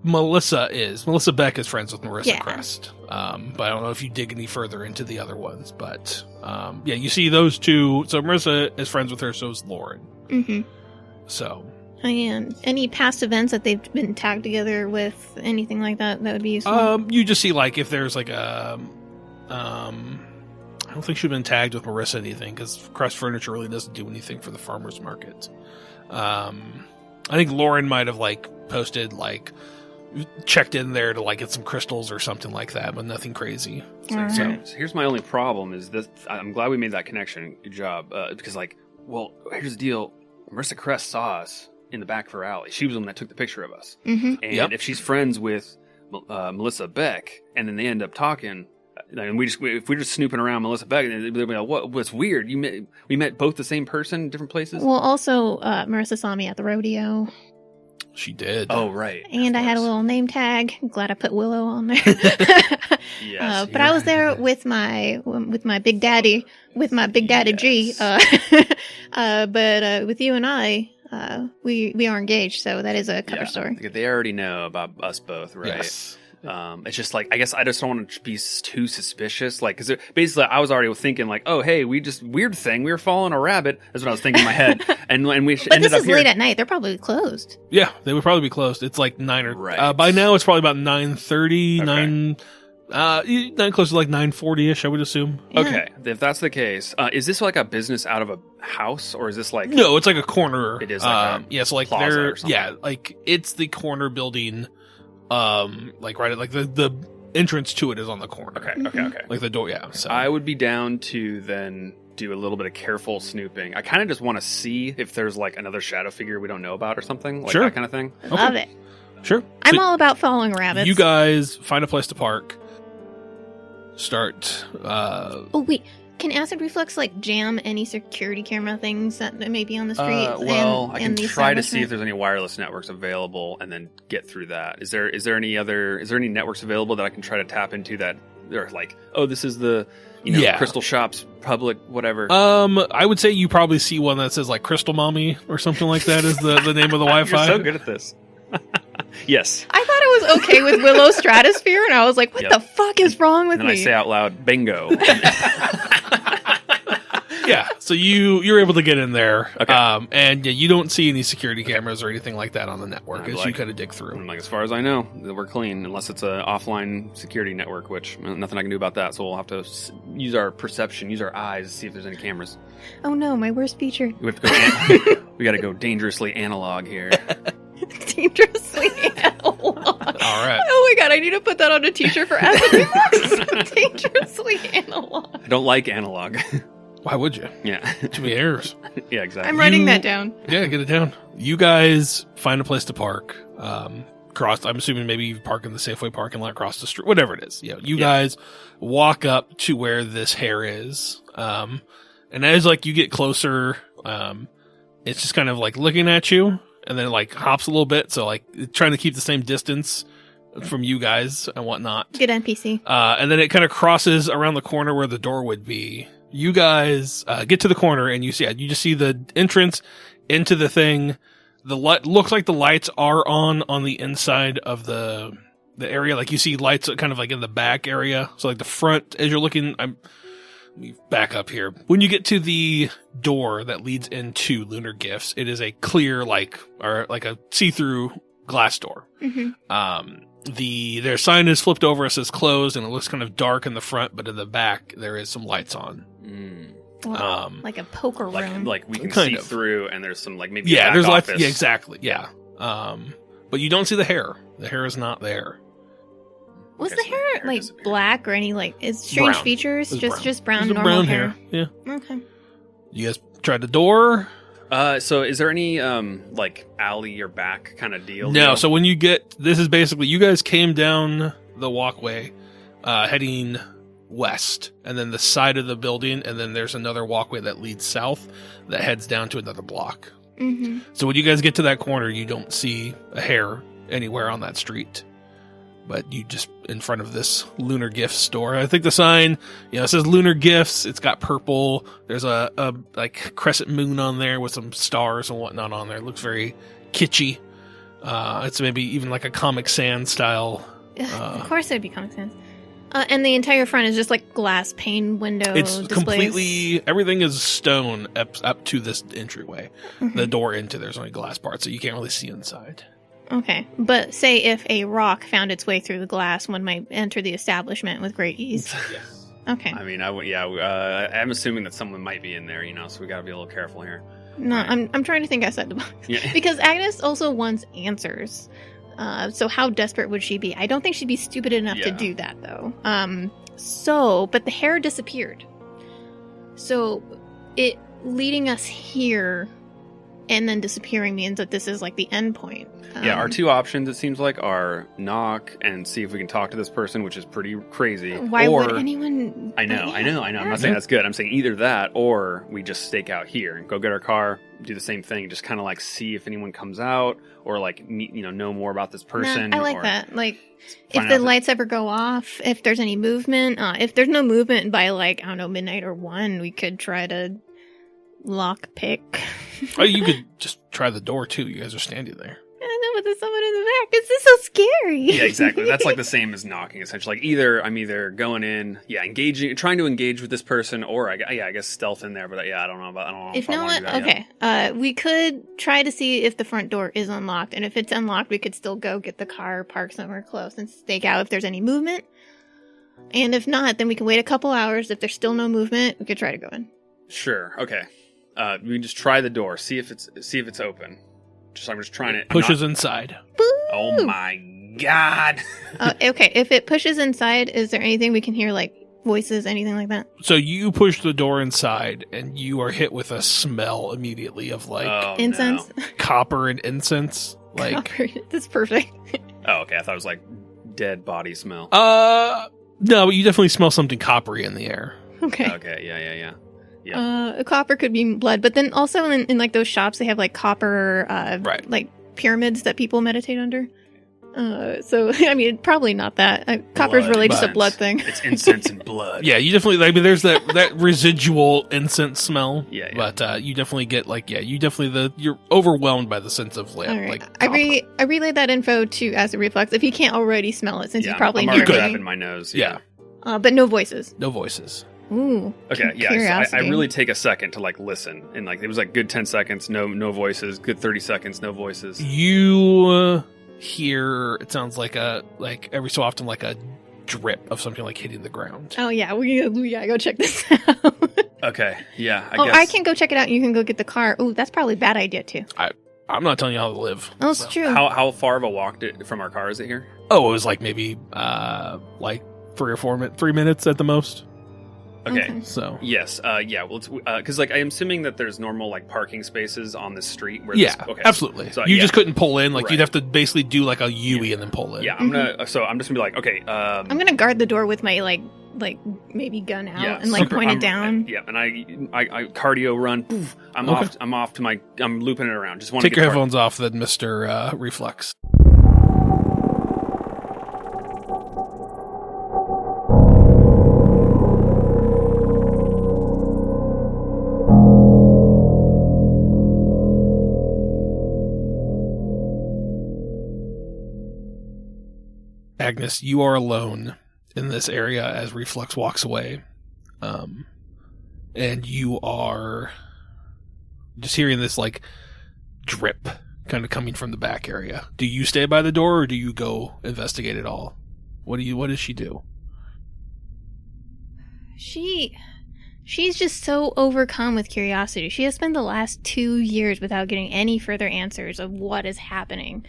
Melissa Beck is friends with Marissa Crest. But I don't know if you dig any further into the other ones. But, you see those two. So Marissa is friends with her, so is Lauren. Mm-hmm. So. And any past events that they've been tagged together with, anything like that would be useful? You just see, like, if there's, like, I don't think she's been tagged with Marissa anything, because Crest Furniture really doesn't do anything for the farmer's market. I think Lauren might have, like, posted, like, checked in there to, like, get some crystals or something like that, but nothing crazy. So here's my only problem is this. I'm glad we made that connection. Good job. Because, like, here's the deal. Marissa Crest saw us in the back of her alley. She was the one that took the picture of us. Mm-hmm. And if she's friends with Melissa Beck, and then they end up talking, and if we're just snooping around Melissa Beck, they'll be like, what's weird? We met both the same person in different places? Well, also, Marissa saw me at the rodeo. She did. Oh, right. And I had a little name tag. I'm glad I put Willow on there. Yes. But I was there with my big daddy, G. But with you and I, we are engaged, so that is a cover story. They already know about us both, right? Yes. It's just like, I guess I just don't want to be too suspicious. Like, because basically I was already thinking like, oh, hey, we were following a rabbit. That's what I was thinking in my head. and we but ended this up is here. late at night. They're probably closed. Yeah, they would probably be closed. It's like 9 or... Right. By now, it's probably about 9:30, Okay. 9 close to like 9:40-ish, I would assume. Yeah. Okay, if that's the case, is this like a business out of a house, or is this like... No, it's like a corner. It is like a so like plaza they're... or something. Yeah, like it's the corner building, like right at like the entrance to it is on the corner. Okay. Like the door, yeah. So I would be down to then do a little bit of careful snooping. I kind of just want to see if there's like another shadow figure we don't know about or something, like Sure. that kind of thing. Love it. Sure. I'm So all about following rabbits. you guys find a place to park. Start. Oh wait, can Acid Reflux like jam any security camera things that may be on the street? I can the try to see establishment? if there's any wireless networks available, and then get through that. Is there any networks available that I can try to tap into that? They're like, oh, this is the Crystal Shop's public whatever. I would say you probably see one that says like Crystal Mommy or something like that is the name of the Wi-Fi. You're so good at this. Yes. I thought it was okay with Willow Stratosphere, and I was like, what the fuck is wrong with And then me? I say out loud, bingo. Yeah, so you're able to get in there, Okay. and you don't see any security cameras or anything like that on the network as you kind of dig through. I'm like, as far as I know, we're clean, unless it's an offline security network, which nothing I can do about that. So we'll have to use our perception, use our eyes, to see if there's any cameras. Oh no, my worst feature. We have to go. We got to go dangerously analog here. Dangerously analog. All right. Oh my god, I need to put that on a t-shirt for Acid Reflux. Dangerously analog. I don't like analog. Why would you? Yeah. Too many errors. Yeah, exactly. I'm writing that down. Yeah, get it down. You guys find a place to park. I'm assuming maybe you park in the Safeway parking lot across the street, whatever it is. You guys walk up to where this hair is. And as like you get closer, it's just kind of like looking at you, and then it like hops a little bit. So like trying to keep the same distance from you guys and whatnot. Good NPC. And then it kind of crosses around the corner where the door would be. You guys get to the corner, and you just see the entrance into the thing. looks like the lights are on the inside of the area. Like you see lights kind of like in the back area. So like the front, as you're looking, let me back up here. When you get to the door that leads into Lunar Gifts, it is a clear, like a see-through glass door. Their sign is flipped over, it says closed, and it looks kind of dark in the front, but in the back there is some lights on. Wow. Like a poker room. Like we can Kind see of. through, and there's some like maybe There's lights. office. Yeah, exactly. Yeah. But you don't see the hair. The hair is not there. Was Okay, the so hair the hair like disappeared. black or any like is strange Brown. features? It was Just brown. brown, It was a normal brown hair. Yeah. Okay. You guys tried the door? So is there any like alley or back kind of deal? No. So when you get, this is basically, you guys came down the walkway, heading west, and then the side of the building, and then there's another walkway that leads south that heads down to another block. So when you guys get to that corner, you don't see a hair anywhere on that street. But you just in front of this Lunar Gifts store. I think the sign, it says Lunar Gifts. It's got purple. There's a like crescent moon on there with some stars and whatnot on there. It looks very kitschy. It's maybe even like a Comic Sans style. Of course it would be Comic Sans. And the entire front is just like glass pane window It's displays. completely, everything is stone up to this entryway. The door into there's only glass part, so you can't really see inside. Okay, but say if a rock found its way through the glass, one might enter the establishment with great ease. Yes. Okay. I mean, I'm assuming that someone might be in there, so we got to be a little careful here. No, I'm trying to think outside the box. Yeah. Because Agnes also wants answers. So how desperate would she be? I don't think she'd be stupid enough to Yeah. do that, though. But the hair disappeared. So it leading us here and then disappearing means that this is like the end point. Our two options, it seems like, are knock and see if we can talk to this person, which is pretty crazy. Why or, would anyone? I know. I'm not saying that's good. I'm saying either that or we just stake out here and go get our car, do the same thing, just kind of like see if anyone comes out or like meet, know more about this person. No, I like or that. Like, if find the out that- lights ever go off, if there's any movement, if there's no movement by like, I don't know, midnight or 1, we could try to lock pick. Oh, you could just try the door too. You guys are standing there. I know, but there's someone in the back. This is so scary. Yeah, exactly. That's like the same as knocking, essentially. Like I'm either going in, trying to engage with this person, or I guess stealth in there. But I don't know. If I no wanna one, do that yet. okay, we could try to see if the front door is unlocked, and if it's unlocked, we could still go get the car, park somewhere close, and stake out if there's any movement. And if not, then we can wait a couple hours. If there's still no movement, we could try to go in. Sure. Okay. We can just try the door, see if it's open. I'm just trying it. Pushes inside. Oh my god. Okay, if it pushes inside, is there anything we can hear, like voices, anything like that? So you push the door inside, and you are hit with a smell immedially of like Oh, Incense? No. copper and incense. Like, That's perfect. Oh, okay. I thought it was like dead body smell. no, but you definitely smell something coppery in the air. Okay. Okay. Yeah. Copper could be blood, but then also in like those shops, they have like copper, Right. like pyramids that people meditate under. So I mean, probably not that. Copper is Blood, really just a but blood thing. It's incense and blood. Yeah, you definitely. I mean, there's that residual incense smell. Yeah. But you definitely get you're overwhelmed by the sense of All right. like I copper. relayed that info to Acid Reflux if he can't already smell it, since Yeah, he's probably I'm near already good. grabbing me. my nose. Yeah. But no voices. No voices. Ooh. Okay, yeah. Curiosity. So I really take a second to like listen, and like it was like good 10 seconds, no voices. Good 30 seconds, no voices. You hear it sounds like every so often like a drip of something like hitting the ground. Oh yeah, we gotta go check this out. Okay, yeah. I guess. I can go check it out, and you can go get the car. Ooh, that's probably a bad idea too. I'm not telling you how to live. Oh, it's so. true. How far of a walk from our car is it here? Oh, it was like maybe like 3 minutes at the most. Okay. So Yes. Yeah. Well, because like I'm assuming that there's normal like parking spaces on the street. Where yeah, okay. absolutely. So, you yeah. just couldn't pull in. Like Right. you'd have to basically do like a U-ey and then pull in. Yeah. I'm just gonna be like, okay. I'm gonna guard the door with my like maybe gun out Yeah, and like super- point it I'm- down. Yeah, and I cardio run. Poof, I'm Okay. off. I'm off to my. I'm looping it around. Just want Take to your get headphones off, then, Mr. Reflux. Agnes, you are alone in this area as Reflux walks away. And you are just hearing this, like, drip kind of coming from the back area. Do you stay by the door or do you go investigate it all? What does she do? She's just so overcome with curiosity. She has spent the last 2 years without getting any further answers of what is happening.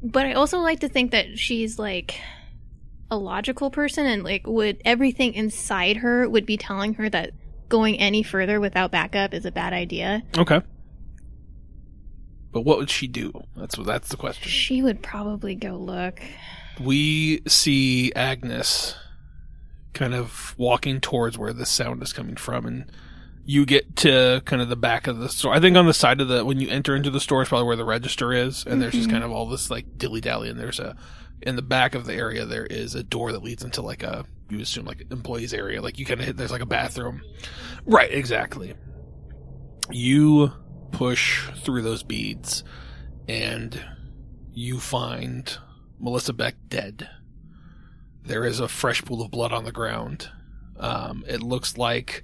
But I also like to think that she's like a logical person and like would everything inside her would be telling her that going any further without backup is a bad idea. Okay. But what would she do? That's the question. She would probably go look. We see Agnes kind of walking towards where the sound is coming from, and you get to kind of the back of the store. I think on the side of when you enter into the store is probably where the register is, and there's just kind of all this like dilly-dally, and in the back of the area there is a door that leads into like you assume like employees area, like you kind of there's like a bathroom. Right, exactly. You push through those beads, and you find Melissa Beck dead. There is a fresh pool of blood on the ground. It looks like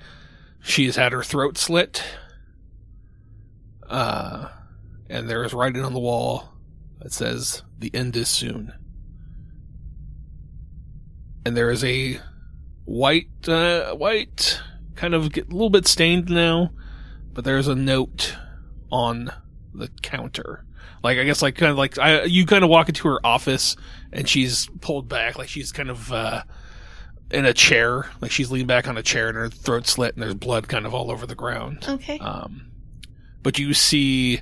she has had her throat slit. And there is writing on the wall that says, "The end is soon." And there is a white, kind of a little bit stained now, but there's a note on the counter. Like, I guess, like, kind of like, you kind of walk into her office, and she's pulled back, like she's kind of, in a chair, like she's leaned back on a chair and her throat slit, and there's blood kind of all over the ground. Okay. But you see,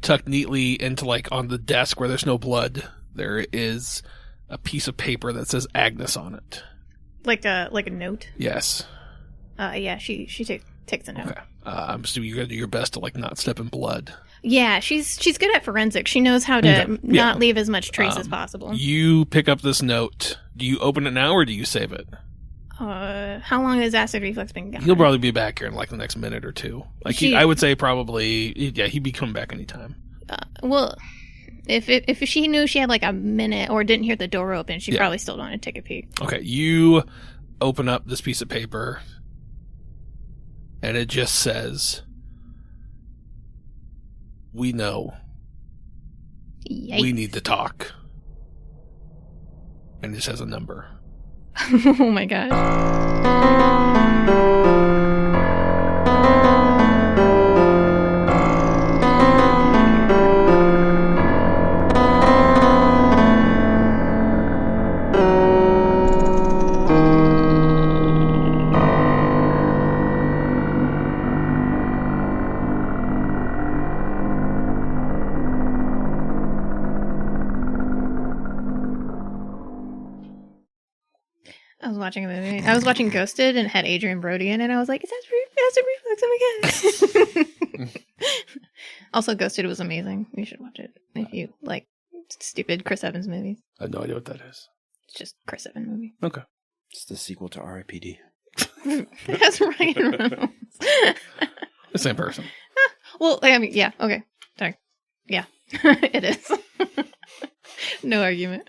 tucked neatly into, like, on the desk where there's no blood, there is a piece of paper that says Agnes on it. Like a note? Yes. Yeah, she takes a note. Okay. I'm assuming you're gonna do your best to, like, not step in blood. Yeah, she's good at forensics. She knows how to not leave as much trace as possible. You pick up this note. Do you open it now or do you save it? How long has Acid Reflux been gone? He'll probably be back here in like the next minute or two. Like I would say probably, yeah, he'd be coming back anytime. Well, if she knew she had like a minute or didn't hear the door open, she probably still wanted to take a peek. Okay, you open up this piece of paper, and it just says, "We know. Yikes. We need to talk." And it says a number. Oh my god. I was watching a movie. I was watching Ghosted and it had Adrian Brody in it. And I was like, "Is that Reflux? Oh my god!" Also, Ghosted was amazing. You should watch it if you like stupid Chris Evans movies. I have no idea what that is. It's just Chris Evans movie. Okay. It's the sequel to R.I.P.D. It has Ryan Reynolds. The same person. Well, I mean, yeah. Okay. Sorry. Yeah, it is. No argument.